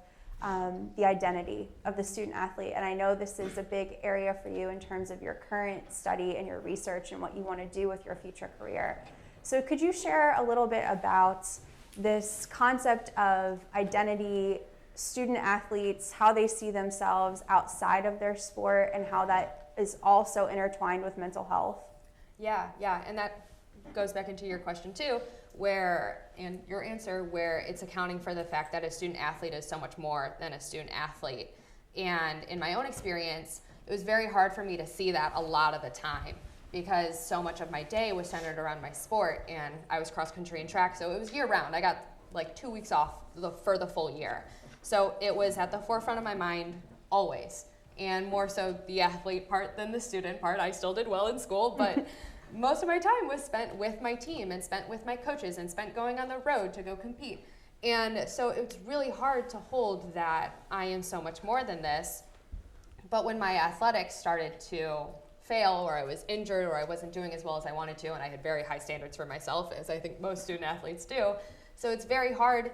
the identity of the student athlete. And I know this is a big area for you in terms of your current study and your research and what you want to do with your future career. So could you share a little bit about this concept of identity, student athletes, how they see themselves outside of their sport, and how that is also intertwined with mental health? Yeah, and that goes back into your question too, and your answer, where it's accounting for the fact that a student athlete is so much more than a student athlete. And in my own experience, it was very hard for me to see that a lot of the time, because so much of my day was centered around my sport, and I was cross country and track, so it was year round. I got like 2 weeks off for the full year. So it was at the forefront of my mind always, and more so the athlete part than the student part. I still did well in school, but most of my time was spent with my team and spent with my coaches and spent going on the road to go compete. And so it's really hard to hold that I am so much more than this. But when my athletics started to fail, or I was injured, or I wasn't doing as well as I wanted to, and I had very high standards for myself, as I think most student athletes do. So it's very hard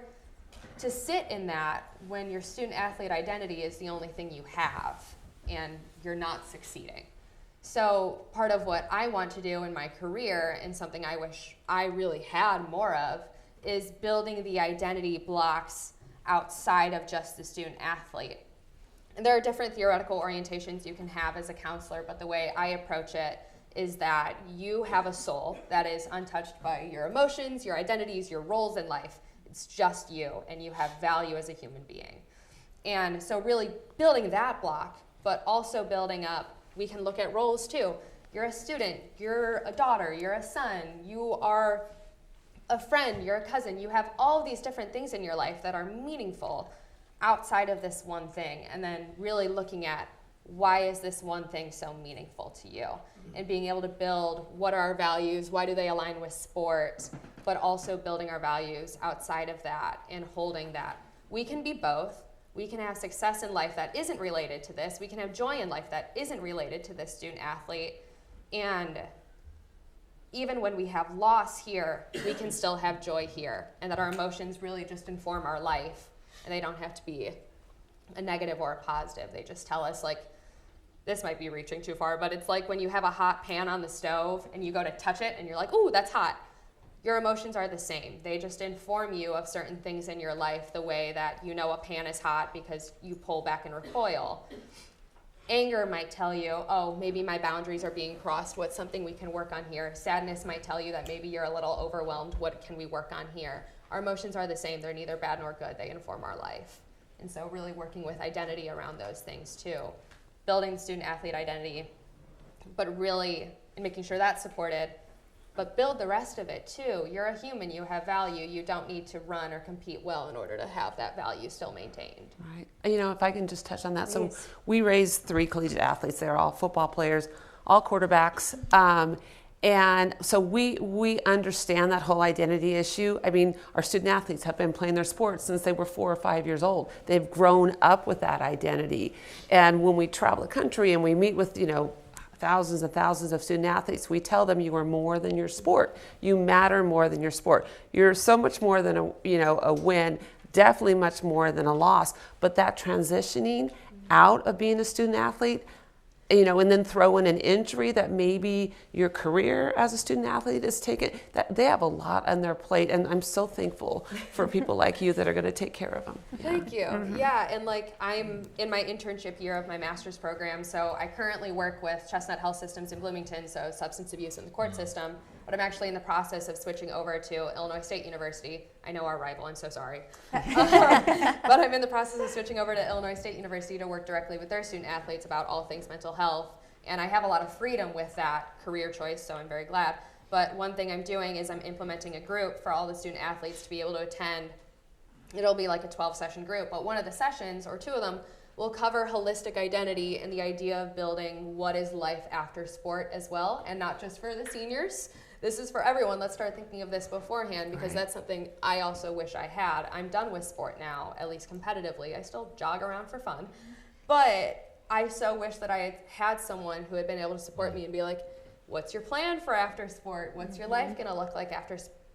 to sit in that when your student athlete identity is the only thing you have and you're not succeeding. So part of what I want to do in my career, and something I wish I really had more of, is building the identity blocks outside of just the student athlete. And there are different theoretical orientations you can have as a counselor, but the way I approach it is that you have a soul that is untouched by your emotions, your identities, your roles in life. It's just you, and you have value as a human being. And so really building that block, but also building up, we can look at roles too. You're a student, you're a daughter, you're a son, you are a friend, you're a cousin. You have all these different things in your life that are meaningful outside of this one thing, and then really looking at why is this one thing so meaningful to you, and being able to build what are our values, why do they align with sport, but also building our values outside of that and holding that. We can be both. We can have success in life that isn't related to this. We can have joy in life that isn't related to this student athlete. And even when we have loss here, we can still have joy here, and that our emotions really just inform our life, and they don't have to be a negative or a positive. They just tell us, like, this might be reaching too far, but it's like when you have a hot pan on the stove and you go to touch it and you're like, ooh, that's hot. your emotions are the same. They just inform you of certain things in your life, the way that you know a pan is hot because you pull back and recoil. Anger might tell you, oh, maybe my boundaries are being crossed. What's something we can work on here? Sadness might tell you that maybe you're a little overwhelmed. What can we work on here? Our emotions are the same. They're neither bad nor good. They inform our life. And so really working with identity around those things too. Building the student athlete identity, but really making sure that's supported. But build the rest of it too. You're a human, you have value. You don't need to run or compete well in order to have that value still maintained. Right. If I can just touch on that. Please. So we raised 3 collegiate athletes. They're all football players, all quarterbacks. And so we understand that whole identity issue. I mean, our student athletes have been playing their sports since they were 4 or 5 years old. They've grown up with that identity. And when we travel the country and we meet with, thousands and thousands of student athletes, we tell them you are more than your sport. You matter more than your sport. You're so much more than a win, definitely much more than a loss. But that transitioning out of being a student athlete, and then throw in an injury that maybe your career as a student athlete is taken, that they have a lot on their plate. And I'm so thankful for people like you that are going to take care of them. Thank you. Yeah, and I'm in my internship year of my master's program, so I currently work with Chestnut Health Systems in Bloomington, so substance abuse in the court system, but I'm actually in the process of switching over to Illinois State University. I know our rival, I'm so sorry. But I'm in the process of switching over to Illinois State University to work directly with their student athletes about all things mental health, and I have a lot of freedom with that career choice, so I'm very glad. But one thing I'm doing is I'm implementing a group for all the student athletes to be able to attend. It'll be like a 12-session group, but one of the sessions, or 2 of them, will cover holistic identity and the idea of building what is life after sport as well, and not just for the seniors. This is for everyone. Let's start thinking of this beforehand, because that's something I also wish I had. I'm done with sport now, at least competitively. I still jog around for fun, but I so wish that I had someone who had been able to support me and be like, what's your plan for after sport? What's your life gonna look like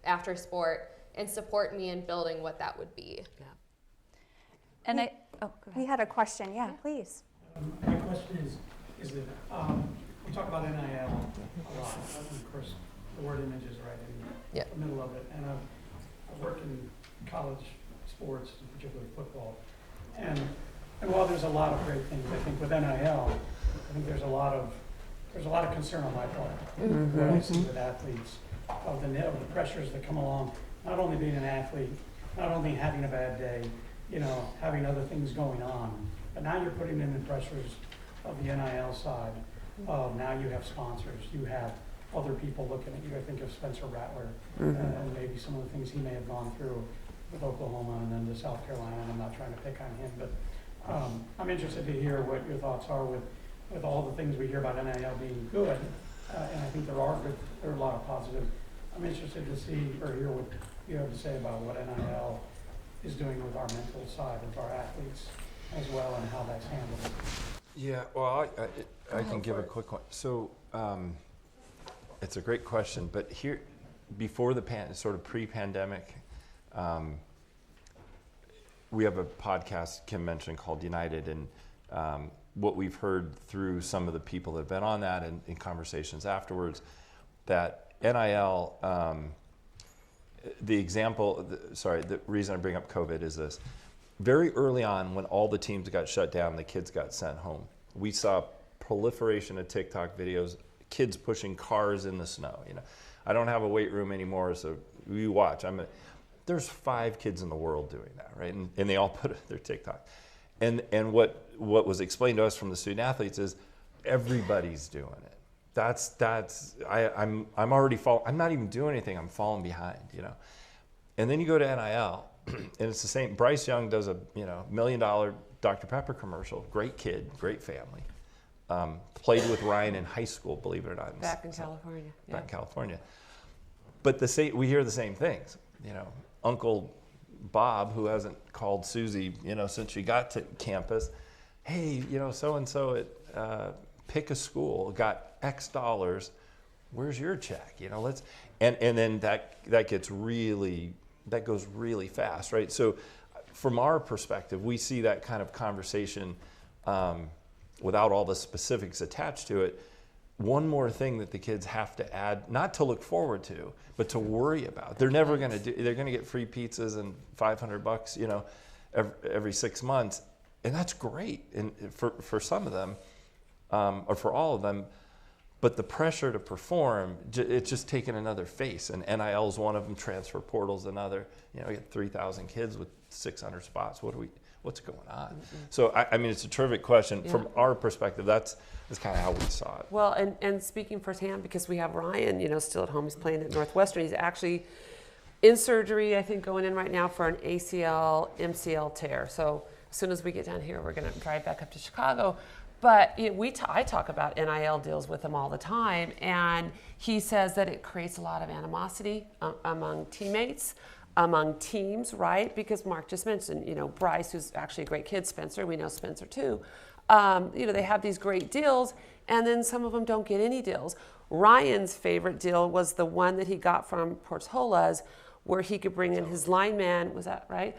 after sport? And support me in building what that would be. Yeah. And go ahead. We had a question. Yeah, please. My question is that we talk about NIL a lot. Of course, the word image is right in the middle of it. And I've worked in college sports, particularly football. And while there's a lot of great things, I think with NIL, I think there's a lot of concern on my part. What I see with athletes, of the pressures that come along, not only being an athlete, not only having a bad day, having other things going on, but now you're putting in the pressures of the NIL side. Now you have sponsors, you have other people looking at you. I think of Spencer Rattler and maybe some of the things he may have gone through with Oklahoma and then to South Carolina. And I'm not trying to pick on him, but I'm interested to hear what your thoughts are with all the things we hear about NIL being good. And I think there are a lot of positive. I'm interested to see or hear what you have to say about what NIL is doing with our mental side of our athletes as well, and how that's handled. Yeah, well, I can give a quick one. So it's a great question, but here, before the sort of pre-pandemic, we have a podcast Kim mentioned called United, and what we've heard through some of the people that have been on that and in conversations afterwards, that NIL, the reason I bring up COVID is this. Very early on, when all the teams got shut down, the kids got sent home. We saw proliferation of TikTok videos, kids pushing cars in the snow. I don't have a weight room anymore, so you watch. There's 5 kids in the world doing that, right? And they all put their TikTok. And what was explained to us from the student athletes is everybody's doing it. I'm already I'm not even doing anything. I'm falling behind, And then you go to NIL, and it's the same. Bryce Young does a $1 million Dr. Pepper commercial. Great kid, great family. Played with Ryan in high school, believe it or not. Back in California. Back in California. But we hear the same things. Uncle Bob, who hasn't called Susie, since she got to campus, hey, so and so at pick a school, got X dollars. Where's your check? And then that goes really fast, right? So from our perspective, we see that kind of conversation without all the specifics attached to it one more thing that the kids have to add, not to look forward to, but to worry about. They're never going to do. They're going to get free pizzas and $500, you know, every 6 months, and that's great. And for some of them, or for all of them, but the pressure to perform, it's just taken another face. And NIL is one of them. Transfer portal's another. You know, we get 3,000 kids with 600 spots. What's going on? Mm-hmm. So I mean, it's a terrific question. Yeah. From our perspective, that's kind of how we saw it. Well, and speaking firsthand, because we have Ryan, you know, still at home, he's playing at Northwestern. He's actually in surgery, I think, going in right now for an ACL, MCL tear. So as soon as we get down here, we're going to drive back up to Chicago. But you know, I talk about NIL deals with him all the time, and he says that it creates a lot of animosity among teammates, among teams, right? Because Mark just mentioned, you know, Bryce, who's actually a great kid, Spencer, we know Spencer too. You know, they have these great deals, and then some of them don't get any deals. Ryan's favorite deal was the one that he got from Portola's, where he could bring in his lineman, was that right?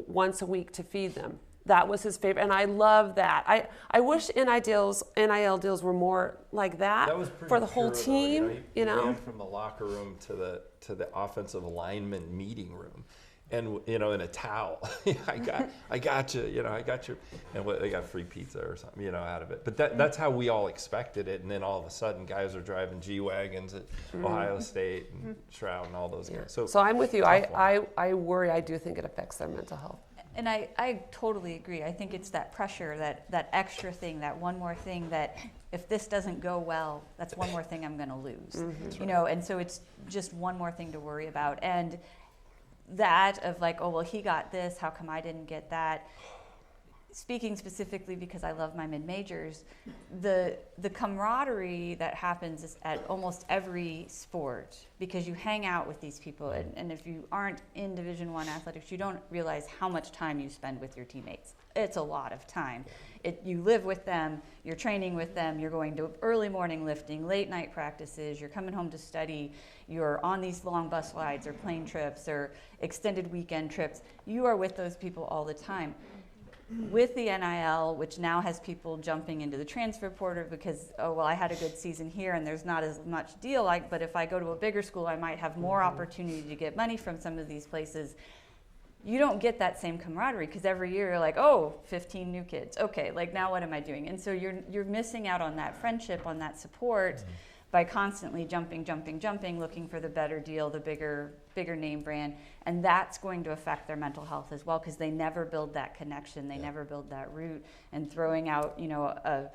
Once a week to feed them. That was his favorite, and I love that. I wish NIL deals were more like that, was pretty for the whole pure, though. team. You know, he ran from the locker room to the offensive lineman meeting room, and you know, in a towel. I got you. You know, I got you. And they got free pizza or something, you know, out of it. But that's how we all expected it. And then all of a sudden, guys are driving G-Wagons at Ohio State and Shroud and all those guys. So I'm with you. tough one. I worry. I do think it affects their mental health. And I totally agree. I think it's that pressure, that extra thing, that one more thing that if this doesn't go well, that's one more thing I'm going to lose. You know, and so it's just one more thing to worry about. And that of like, oh, well, he got this, how come I didn't get that? Speaking specifically because I love my mid-majors, the camaraderie that happens at almost every sport, because you hang out with these people, and if you aren't in Division I athletics, you don't realize how much time you spend with your teammates. It's a lot of time. You live with them, you're training with them, you're going to early morning lifting, late night practices, you're coming home to study, you're on these long bus rides or plane trips or extended weekend trips. You are with those people all the time. With the NIL, which now has people jumping into the transfer portal because, oh, well, I had a good season here and there's not as much deal, but if I go to a bigger school, I might have more opportunity to get money from some of these places. You don't get that same camaraderie because every year you're like, oh, 15 new kids. Okay, like now what am I doing? And so you're missing out on that friendship, on that support by constantly jumping, looking for the better deal, the bigger name brand. And that's going to affect their mental health as well because they never build that connection. They never build that root. And throwing out, you know,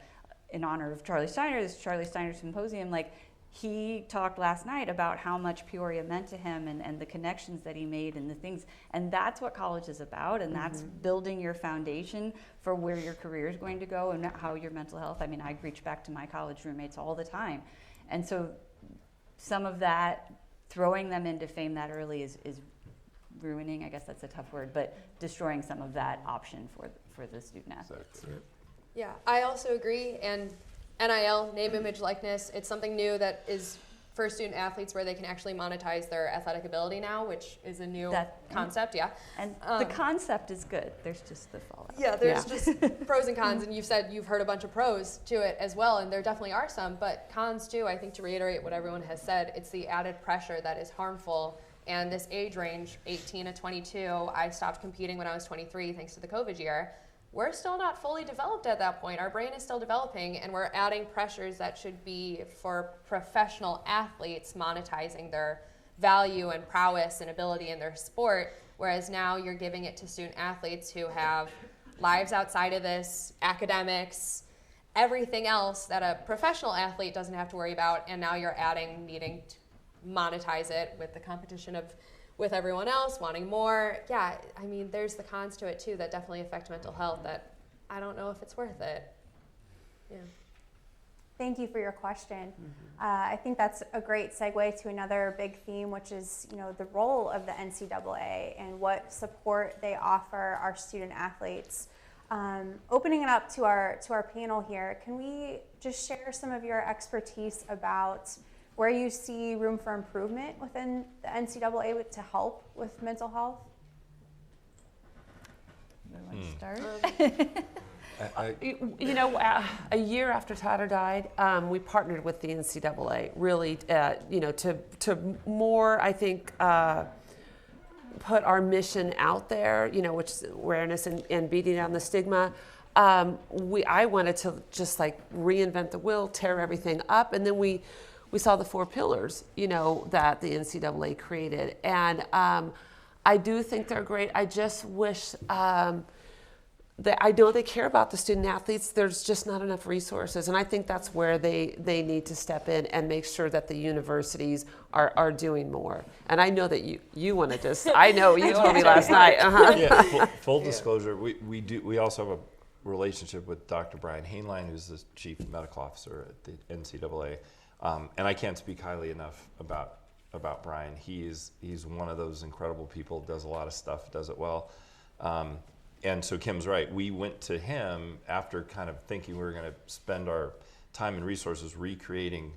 in honor of Charlie Steiner, this Charlie Steiner Symposium, like he talked last night about how much Peoria meant to him and the connections that he made and the things. And that's what college is about. And that's building your foundation for where your career is going to go and how your mental health. I mean, I reach back to my college roommates all the time. And so some of that, throwing them into fame that early is ruining, I guess that's a tough word, but destroying some of that option for the student athletes. Yeah, I also agree. And NIL, name, image, likeness, it's something new that is for student athletes where they can actually monetize their athletic ability now, which is a new concept, And the concept is good. There's just the fallout. Yeah, there's just pros and cons, and you've said you've heard a bunch of pros to it as well, and there definitely are some, but cons too. I think to reiterate what everyone has said, it's the added pressure that is harmful, and this age range, 18 to 22, I stopped competing when I was 23 thanks to the COVID year. We're still not fully developed at that point. Our brain is still developing, and we're adding pressures that should be for professional athletes monetizing their value and prowess and ability in their sport, whereas now you're giving it to student athletes who have lives outside of this, academics, everything else that a professional athlete doesn't have to worry about, and now you're adding needing to monetize it with the competition of with everyone else, wanting more. Yeah, I mean, there's the cons to it too that definitely affect mental health that I don't know if it's worth it. Yeah. Thank you for your question. I think that's a great segue to another big theme, which is, you know, the role of the NCAA and what support they offer our student athletes. Opening it up to our panel here, can we just share some of your expertise about where you see room for improvement within the NCAA to help with mental health? Let's start. A year after Tyler died, we partnered with the NCAA, really, to more, I think, put our mission out there, which is awareness and beating down the stigma. I wanted to just like reinvent the wheel, tear everything up, and then we saw the 4 pillars, that the NCAA created, and I do think they're great. I just wish that I know they care about the student athletes. There's just not enough resources, and I think that's where they need to step in and make sure that the universities are doing more. And I know that you want to just. I know you told me last night. Uh-huh. Yeah, full disclosure, we also have a relationship with Dr. Brian Hainline, who's the chief medical officer at the NCAA, and I can't speak highly enough about Brian. He's one of those incredible people, does a lot of stuff, does it well. And so Kim's right. We went to him after kind of thinking we were going to spend our time and resources recreating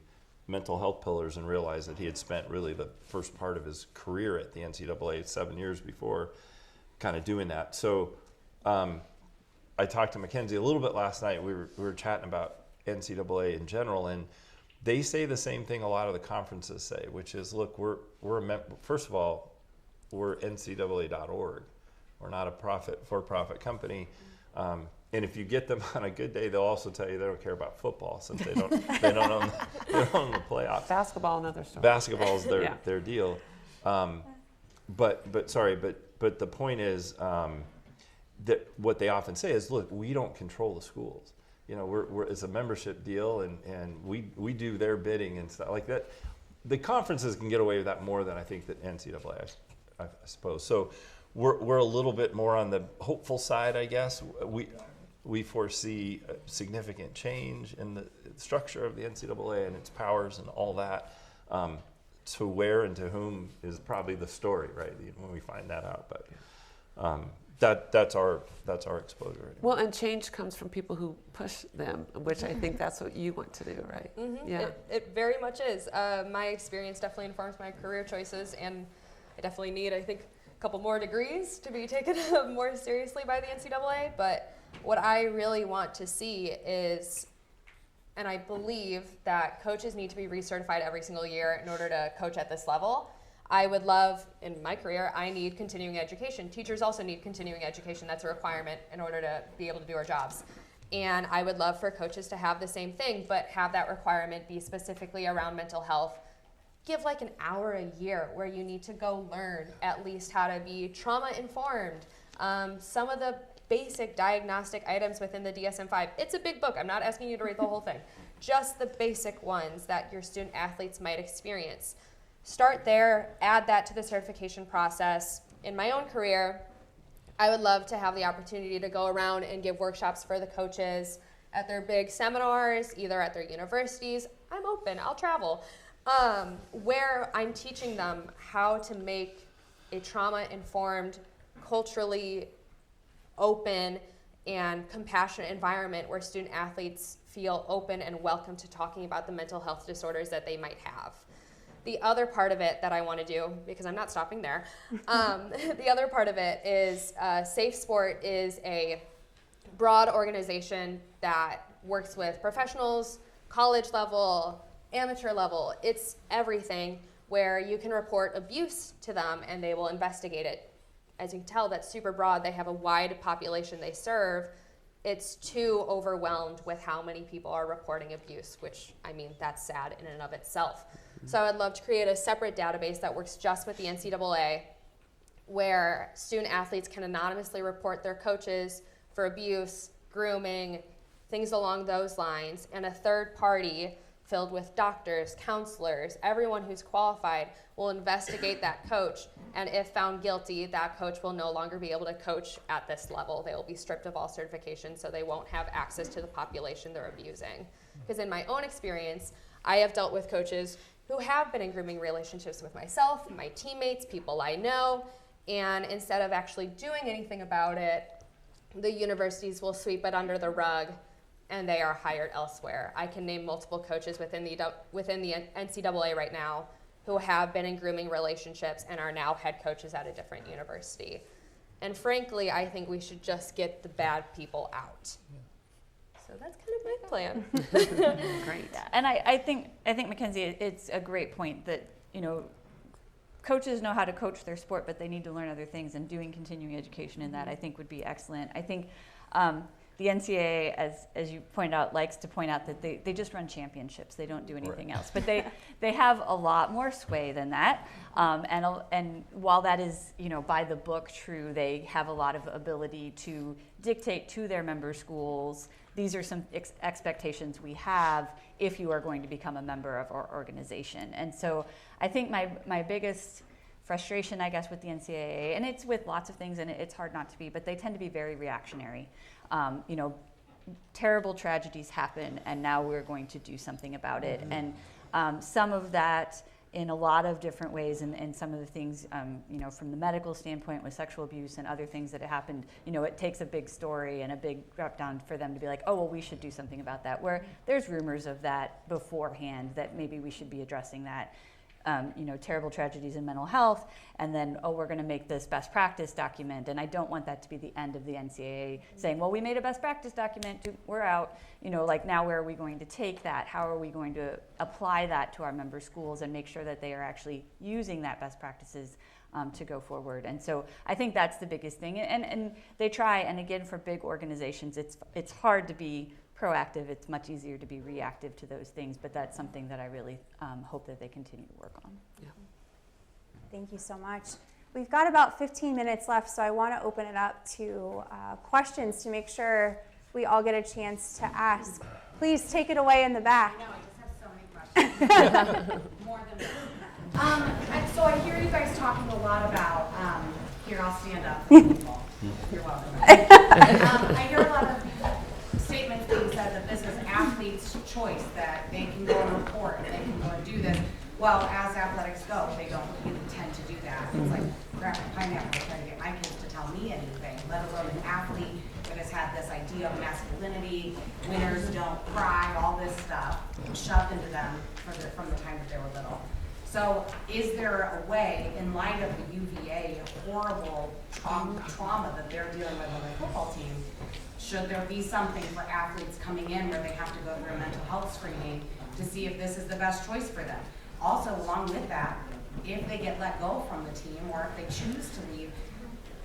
mental health pillars, and realized that he had spent really the first part of his career at the NCAA 7 years before kind of doing that. So I talked to Mackenzie a little bit last night. We were chatting about NCAA in general, and they say the same thing a lot of the conferences say, which is, look, first of all, we're NCAA.org. We're not a for-profit company. And if you get them on a good day, they'll also tell you they don't care about football, since they don't own the playoffs. Basketball, another story. Basketball is their deal. But the point is that what they often say is, look, we don't control the schools. It's a membership deal, and we do their bidding and stuff like that. The conferences can get away with that more than I think that NCAA, I suppose. So we're a little bit more on the hopeful side, I guess. We foresee a significant change in the structure of the NCAA and its powers and all that. To where and to whom is probably the story, right? When we find that out, but that's our exposure. Anyway. Well, and change comes from people who push them, which I think that's what you want to do, right? Mm-hmm. Yeah. It very much is. My experience definitely informs my career choices, and I definitely need, I think, a couple more degrees to be taken more seriously by the NCAA. But what I really want to see is, and I believe that coaches need to be recertified every single year in order to coach at this level. I would love, in my career, I need continuing education. Teachers also need continuing education. That's a requirement in order to be able to do our jobs. And I would love for coaches to have the same thing, but have that requirement be specifically around mental health. Give like an hour a year where you need to go learn at least how to be trauma informed. Some of the basic diagnostic items within the DSM-5. It's a big book. I'm not asking you to read the whole thing. Just the basic ones that your student athletes might experience. Start there, add that to the certification process. In my own career, I would love to have the opportunity to go around and give workshops for the coaches at their big seminars, either at their universities. I'm open, I'll travel. Where I'm teaching them how to make a trauma-informed, culturally open, and compassionate environment where student athletes feel open and welcome to talking about the mental health disorders that they might have. The other part of it that I want to do, because I'm not stopping there, the other part of it is Safe Sport is a broad organization that works with professionals, college level, amateur level. It's everything, where you can report abuse to them and they will investigate it. As you can tell, that's super broad. They have a wide population they serve. It's too overwhelmed with how many people are reporting abuse, which, I mean, that's sad in and of itself. So I'd love to create a separate database that works just with the NCAA, where student athletes can anonymously report their coaches for abuse, grooming, things along those lines, and a third party filled with doctors, counselors, everyone who's qualified will investigate that coach, and if found guilty, that coach will no longer be able to coach at this level. They will be stripped of all certification, so they won't have access to the population they're abusing. Because in my own experience, I have dealt with coaches who have been in grooming relationships with myself, my teammates, people I know, and instead of actually doing anything about it, the universities will sweep it under the rug and they are hired elsewhere. I can name multiple coaches within the NCAA right now who have been in grooming relationships and are now head coaches at a different university. And frankly, I think we should just get the bad people out. So that's kind of my plan. Great. Yeah, and I think Mackenzie, it's a great point that, coaches know how to coach their sport, but they need to learn other things, and doing continuing education in that, I think, would be excellent. I think the NCAA, as you point out, likes to point out that they just run championships. They don't do anything else. But they have a lot more sway than that. And while that is, by the book true, they have a lot of ability to dictate to their member schools, these are some expectations we have if you are going to become a member of our organization. And so I think my biggest frustration, I guess, with the NCAA, and it's with lots of things, and it's hard not to be, but they tend to be very reactionary. Terrible tragedies happen, and now we're going to do something about it. And some of that in a lot of different ways, and some of the things, from the medical standpoint with sexual abuse and other things that have happened, it takes a big story and a big drop down for them to be like, oh, well, we should do something about that, where there's rumors of that beforehand that maybe we should be addressing that. Terrible tragedies in mental health, and then, we're going to make this best practice document. And I don't want that to be the end of the NCAA saying, well, we made a best practice document, we're out. Now where are we going to take that? How are we going to apply that to our member schools and make sure that they are actually using that best practices to go forward? And so I think that's the biggest thing. And they try, and again, for big organizations, it's hard to be proactive. It's much easier to be reactive to those things, but that's something that I really hope that they continue to work on. Yeah. Thank you so much. We've got about 15 minutes left, so I want to open it up to questions to make sure we all get a chance to ask. Please take it away in the back. No, I just have so many questions. More than and so I hear you guys talking a lot about, here, I'll stand up for people. You're welcome. I hear a lot of statements being said that this is athletes' choice, that they can go and report, and they can go and do this. Well, as athletics go, they don't really tend to do that. It's like grab a pineapple trying to get my kids to tell me anything, let alone an athlete that has had this idea of masculinity, winners don't cry, all this stuff shoved into them from the time that they were little. So is there a way, in light of the UVA horrible trauma that they're dealing with on their football team, should there be something for athletes coming in where they have to go through a mental health screening to see if this is the best choice for them? Also, along with that, if they get let go from the team or if they choose to leave,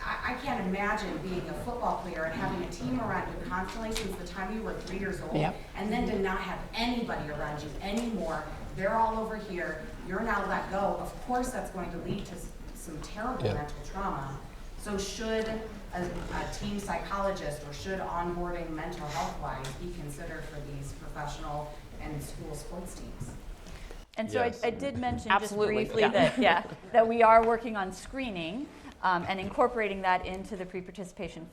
I can't imagine being a football player and having a team around you constantly since the time you were 3 years old, and then to not have anybody around you anymore. They're all over here. You're now let go. Of course, that's going to lead to some terrible mental trauma. So should a team psychologist or should onboarding mental health-wise be considered for these professional and school sports teams? And so Yes. I did mention Absolutely, just briefly that we are working on screening and incorporating that into the pre-participation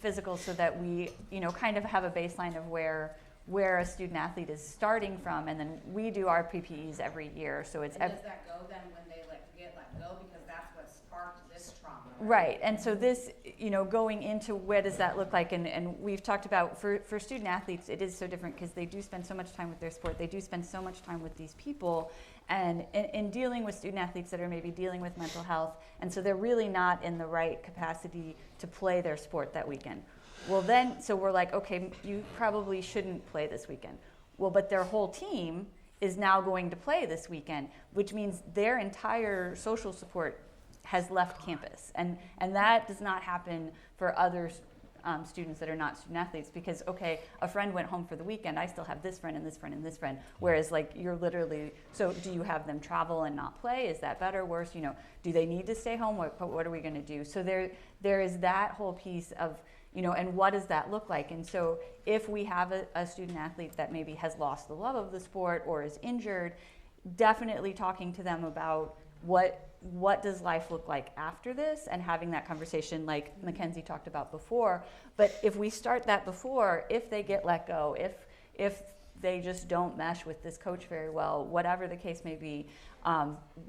physical so that we, kind of have a baseline of where a student athlete is starting from, and then we do our PPEs every year. So it's And does that go then when they get let go, because that's what sparked this trauma? right. And so this, going into what does that look like, and we've talked about for student athletes, it is so different because they do spend so much time with their sport. They do spend so much time with these people, and in dealing with student athletes that are maybe dealing with mental health, and so they're really not in the right capacity to play their sport that weekend. Well, then, so we're like, okay, you probably shouldn't play this weekend. Well, but their whole team is now going to play this weekend, which means their entire social support has left campus. And that does not happen for other students that are not student athletes because, okay, a friend went home for the weekend, I still have this friend and this friend and this friend. Whereas, like, you're literally, so do you have them travel and not play? Is that better, worse? Do they need to stay home? What are we going to do? So there is that whole piece of, and what does that look like? And so if we have a student athlete that maybe has lost the love of the sport or is injured, definitely talking to them about what does life look like after this and having that conversation like Mackenzie talked about before. But if we start that before, if they get let go, if they just don't mesh with this coach very well, whatever the case may be,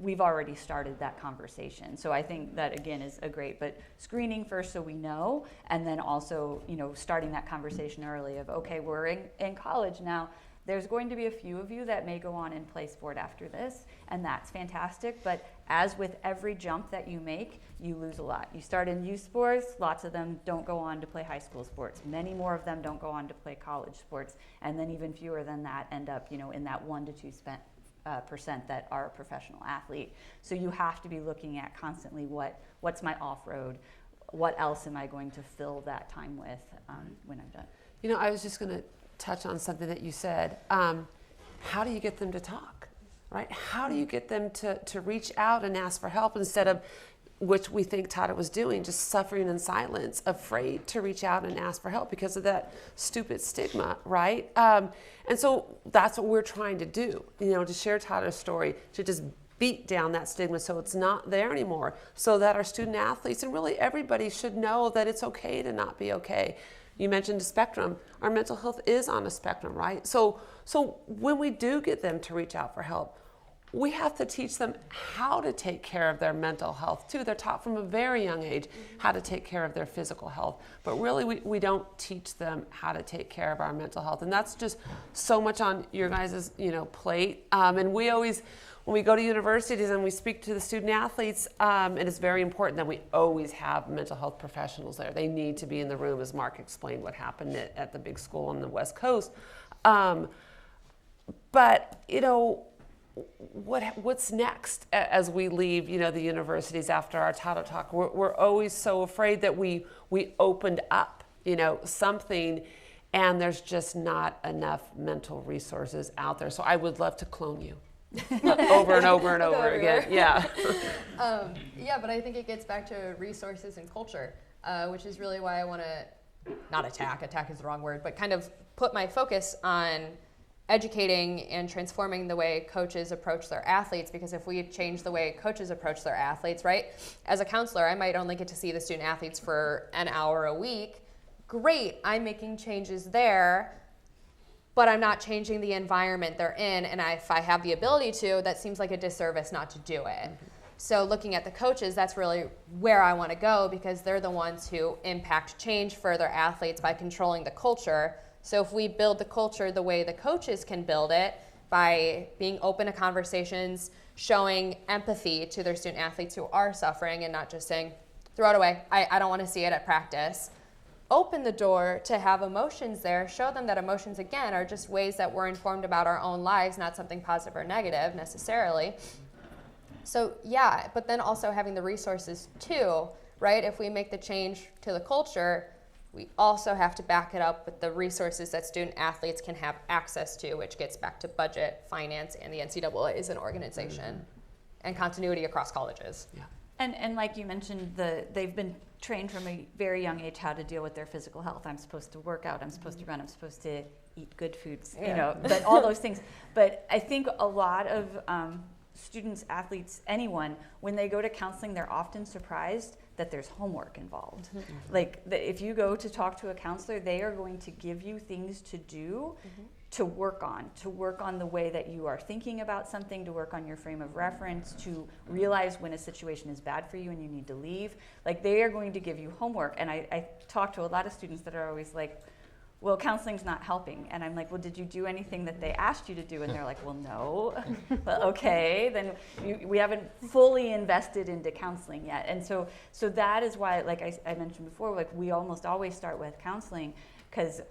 we've already started that conversation. So I think that, again, is a great, but screening first so we know, and then also, starting that conversation early of, okay, we're in college now, There's going to be a few of you that may go on and play sport after this, and that's fantastic, but as with every jump that you make, you lose a lot. You start in youth sports, lots of them don't go on to play high school sports. Many more of them don't go on to play college sports, and then even fewer than that end up, in that 1 to 2% that are a professional athlete. So you have to be looking at constantly what's my off-road, what else am I going to fill that time with when I'm done. I was just going to touch on something that you said. How do you get them to talk, right? How do you get them to reach out and ask for help instead of, which we think Tata was doing, just suffering in silence, afraid to reach out and ask for help because of that stupid stigma, right? And so that's what we're trying to do, to share Tata's story, to just beat down that stigma so it's not there anymore, so that our student athletes and really everybody should know that it's okay to not be okay. You mentioned a spectrum. Our mental health is on a spectrum, right? So when we do get them to reach out for help, we have to teach them how to take care of their mental health too. They're taught from a very young age how to take care of their physical health. But really we don't teach them how to take care of our mental health. And that's just so much on your guys' plate. And we always, when we go to universities and we speak to the student athletes, it is very important that we always have mental health professionals there. They need to be in the room, as Mark explained what happened at the big school on the West Coast. But what's next as we leave, the universities after our Tata Talk? We're always so afraid that we opened up, something, and there's just not enough mental resources out there. So I would love to clone you. Over and over and over again. Yeah. But I think it gets back to resources and culture, which is really why I want to not attack is the wrong word, but kind of put my focus on educating and transforming the way coaches approach their athletes, because if we change the way coaches approach their athletes, right? As a counselor, I might only get to see the student athletes for an hour a week. Great, I'm making changes there, but I'm not changing the environment they're in, and if I have the ability to, that seems like a disservice not to do it. So looking at the coaches, that's really where I want to go, because they're the ones who impact change for their athletes by controlling the culture. So if we build the culture the way the coaches can build it, by being open to conversations, showing empathy to their student athletes who are suffering and not just saying, throw it away, I don't want to see it at practice. Open the door to have emotions there, show them that emotions, again, are just ways that we're informed about our own lives, not something positive or negative necessarily. So yeah, but then also having the resources too, right? If we make the change to the culture, we also have to back it up with the resources that student athletes can have access to, which gets back to budget, finance, and the NCAA as an organization, and continuity across colleges. Yeah. And like you mentioned, they've been trained from a very young age how to deal with their physical health. I'm supposed to work out, I'm supposed to run, I'm supposed to eat good foods, but all those things. But I think a lot of students, athletes, anyone, when they go to counseling, they're often surprised that there's homework involved. Like if you go to talk to a counselor, they are going to give you things to do to work on the way that you are thinking about something, to work on your frame of reference, to realize when a situation is bad for you and you need to leave. Like they are going to give you homework. And I talk to a lot of students that are always like, well, counseling's not helping. And I'm like, well, did you do anything that they asked you to do? And they're like, well, no. Well, okay, then we haven't fully invested into counseling yet. And so that is why, like I mentioned before, like we almost always start with counseling, because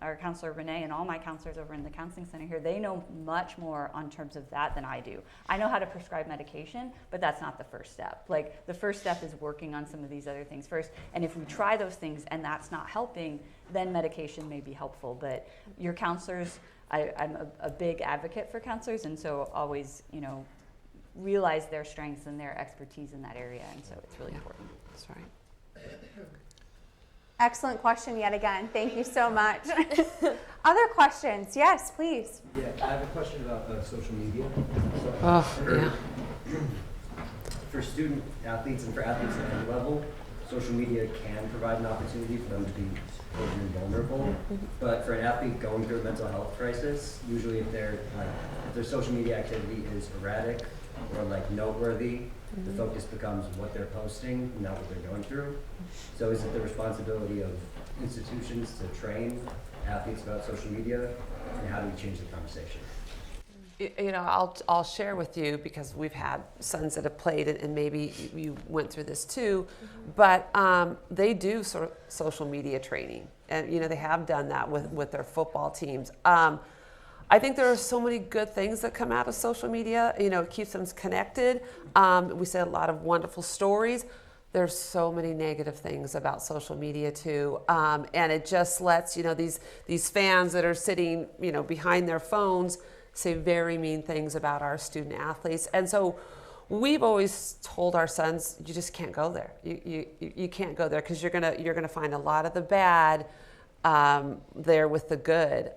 our counselor Renee and all my counselors over in the counseling center here, they know much more on terms of that than I do. I know how to prescribe medication, but that's not the first step. Like the first step is working on some of these other things first. And if we try those things and that's not helping, then medication may be helpful. But your counselors, I'm a big advocate for counselors, and so always, realize their strengths and their expertise in that area. And so it's really important. That's right. Excellent question yet again. Thank you so much. Other questions? Yes, please. Yeah, I have a question about social media. For student athletes and for athletes at any level, social media can provide an opportunity for them to be open and vulnerable. But for an athlete going through a mental health crisis, usually if their social media activity is erratic or noteworthy, the focus becomes what they're posting, not what they're going through. So is it the responsibility of institutions to train athletes about social media, and how do we change the conversation? You know, I'll share with you, because we've had sons that have played, and maybe you went through this too, but they do sort of social media training, and you know, they have done that with their football teams. I think there are so many good things that come out of social media. You know, it keeps them connected. We say a lot of wonderful stories. There's so many negative things about social media too, and it just lets, you know, these fans that are sitting, you know, behind their phones say very mean things about our student athletes. And so we've always told our sons, you just can't go there. You can't go there, because you're gonna find a lot of the bad there with the good.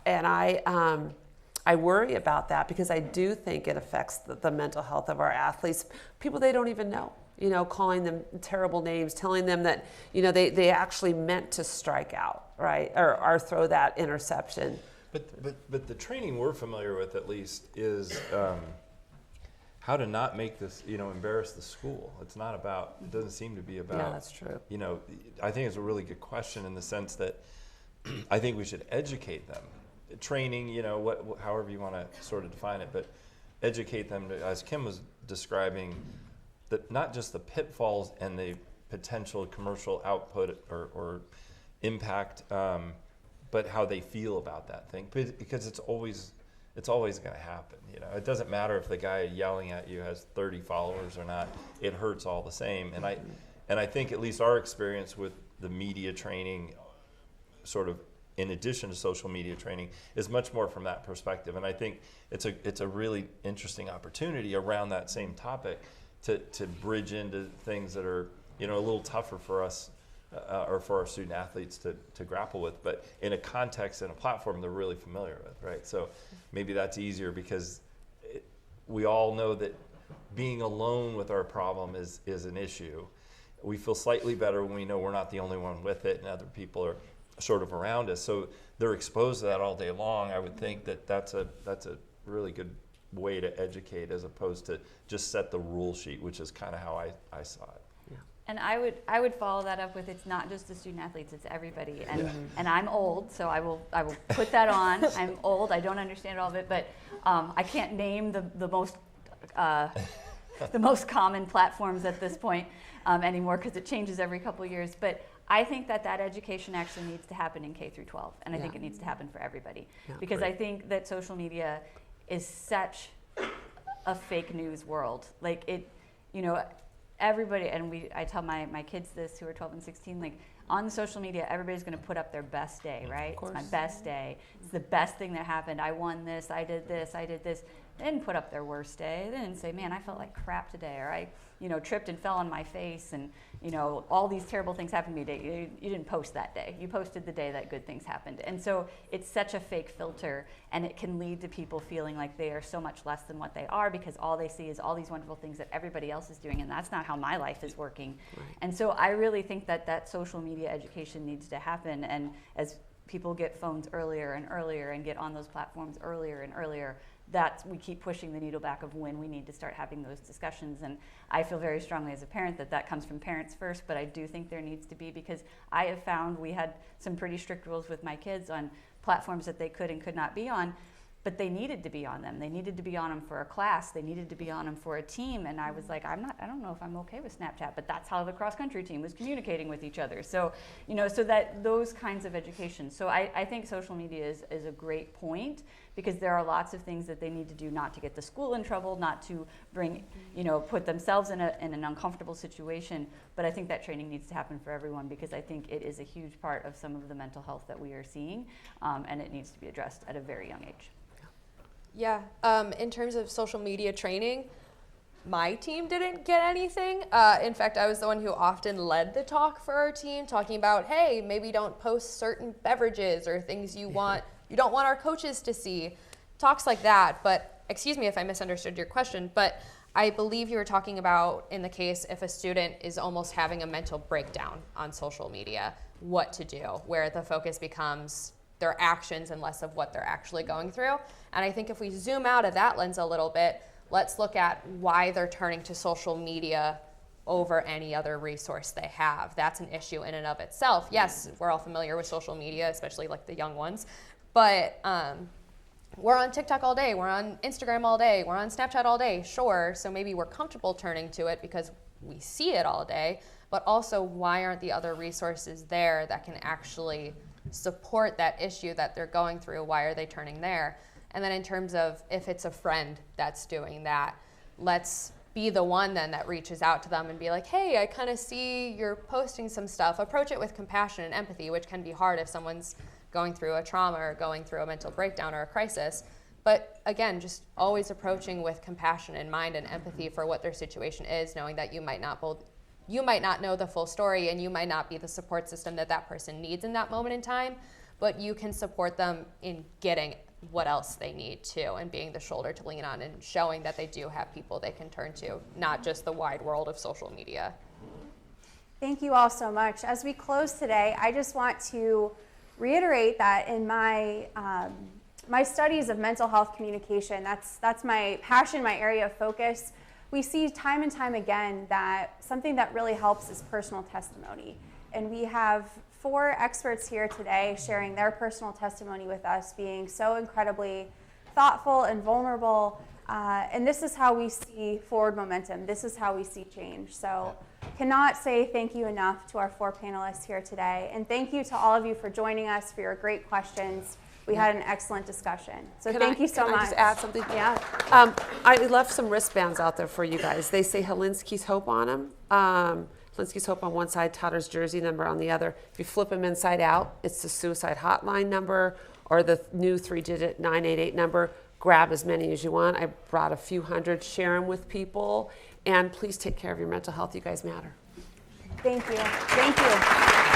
And I worry about that, because I do think it affects the mental health of our athletes, people they don't even know. You know, calling them terrible names, telling them that, you know, they actually meant to strike out, right, or throw that interception. But the training we're familiar with, at least, is how to not make this, you know, embarrass the school. It's not about, it doesn't seem to be about. Yeah, that's true. You know, I think it's a really good question in the sense that I think we should educate them. Training, you know, however you want to sort of define it, but educate them to, as Kim was describing, that not just the pitfalls and the potential commercial output or impact, but how they feel about that thing, because it's always going to happen. You know, it doesn't matter if the guy yelling at you has 30 followers or not. It hurts all the same. And I think at least our experience with the media training, sort of in addition to social media training, is much more from that perspective. And I think it's a really interesting opportunity around that same topic to bridge into things that are, you know, a little tougher for us. Or for our student athletes to grapple with, but in a context and a platform they're really familiar with, right? So maybe that's easier, because we all know that being alone with our problem is an issue. We feel slightly better when we know we're not the only one with it, and other people are sort of around us. So they're exposed to that all day long. I would think that that's a really good way to educate, as opposed to just set the rule sheet, which is kind of how I saw it. And I would follow that up with, it's not just the student athletes, it's everybody. And I'm old, so I will put that on. I'm old, I don't understand all of it, but I can't name the most common platforms at this point anymore, because it changes every couple of years. But I think that education actually needs to happen in K through 12, and I think it needs to happen for everybody, because I think that social media is such a fake news world. Like, it, you know, everybody, and I tell my kids this, who are 12 and 16, like, on social media, everybody's going to put up their best day, right? It's my best day. It's the best thing that happened. I won this, I did this, I did this. They didn't put up their worst day. They didn't say, man, I felt like crap today, or I, you know, tripped and fell on my face, and, you know, all these terrible things happened to me today. You didn't post that day. You posted the day that good things happened. And so it's such a fake filter, and it can lead to people feeling like they are so much less than what they are, because all they see is all these wonderful things that everybody else is doing, and that's not how my life is working. Right. And so I really think that social media education needs to happen, and as people get phones earlier and earlier and get on those platforms earlier and earlier, that we keep pushing the needle back of when we need to start having those discussions. And I feel very strongly as a parent that comes from parents first, but I do think there needs to be, because I have found we had some pretty strict rules with my kids on platforms that they could and could not be on, but they needed to be on them. They needed to be on them for a class. They needed to be on them for a team. And I was like, I don't know if I'm okay with Snapchat, but that's how the cross country team was communicating with each other. So, you know, so that those kinds of education. So I think social media is a great point, because there are lots of things that they need to do not to get the school in trouble, not to bring, you know, put themselves in an uncomfortable situation. But I think that training needs to happen for everyone, because I think it is a huge part of some of the mental health that we are seeing, and it needs to be addressed at a very young age. Yeah, in terms of social media training, my team didn't get anything. In fact, I was the one who often led the talk for our team, talking about, hey, maybe don't post certain beverages or things you don't want our coaches to see, talks like that. But excuse me if I misunderstood your question, but I believe you were talking about, in the case if a student is almost having a mental breakdown on social media, what to do, where the focus becomes their actions and less of what they're actually going through. And I think if we zoom out of that lens a little bit, let's look at why they're turning to social media over any other resource they have. That's an issue in and of itself. Yes, we're all familiar with social media, especially like the young ones, but we're on TikTok all day, we're on Instagram all day, we're on Snapchat all day, sure, so maybe we're comfortable turning to it because we see it all day, but also why aren't the other resources there that can actually support that issue that they're going through? Why are they turning there? And then in terms of if it's a friend that's doing that, let's be the one then that reaches out to them and be like, hey, I kind of see you're posting some stuff. Approach it with compassion and empathy, which can be hard if someone's going through a trauma or going through a mental breakdown or a crisis. But again, just always approaching with compassion in mind and empathy for what their situation is, knowing that you might not know the full story and you might not be the support system that that person needs in that moment in time, but you can support them in getting what else they need too, and being the shoulder to lean on and showing that they do have people they can turn to, not just the wide world of social media. Thank you all so much. As we close today, I just want to reiterate that in my my studies of mental health communication, that's my passion, my area of focus. We see time and time again that something that really helps is personal testimony. And we have 4 experts here today sharing their personal testimony with us, being so incredibly thoughtful and vulnerable. And this is how we see forward momentum. This is how we see change. So cannot say thank you enough to our 4 panelists here today. And thank you to all of you for joining us, for your great questions. We had an excellent discussion. So thank you so much. Can I just add something? Yeah. I left some wristbands out there for you guys. They say Helinski's Hope on them. Helinski's Hope on one side, Tyler's jersey number on the other. If you flip them inside out, it's the suicide hotline number or the new 3-digit 988 number. Grab as many as you want. I brought a few hundred. Share them with people. And please take care of your mental health. You guys matter. Thank you. Thank you.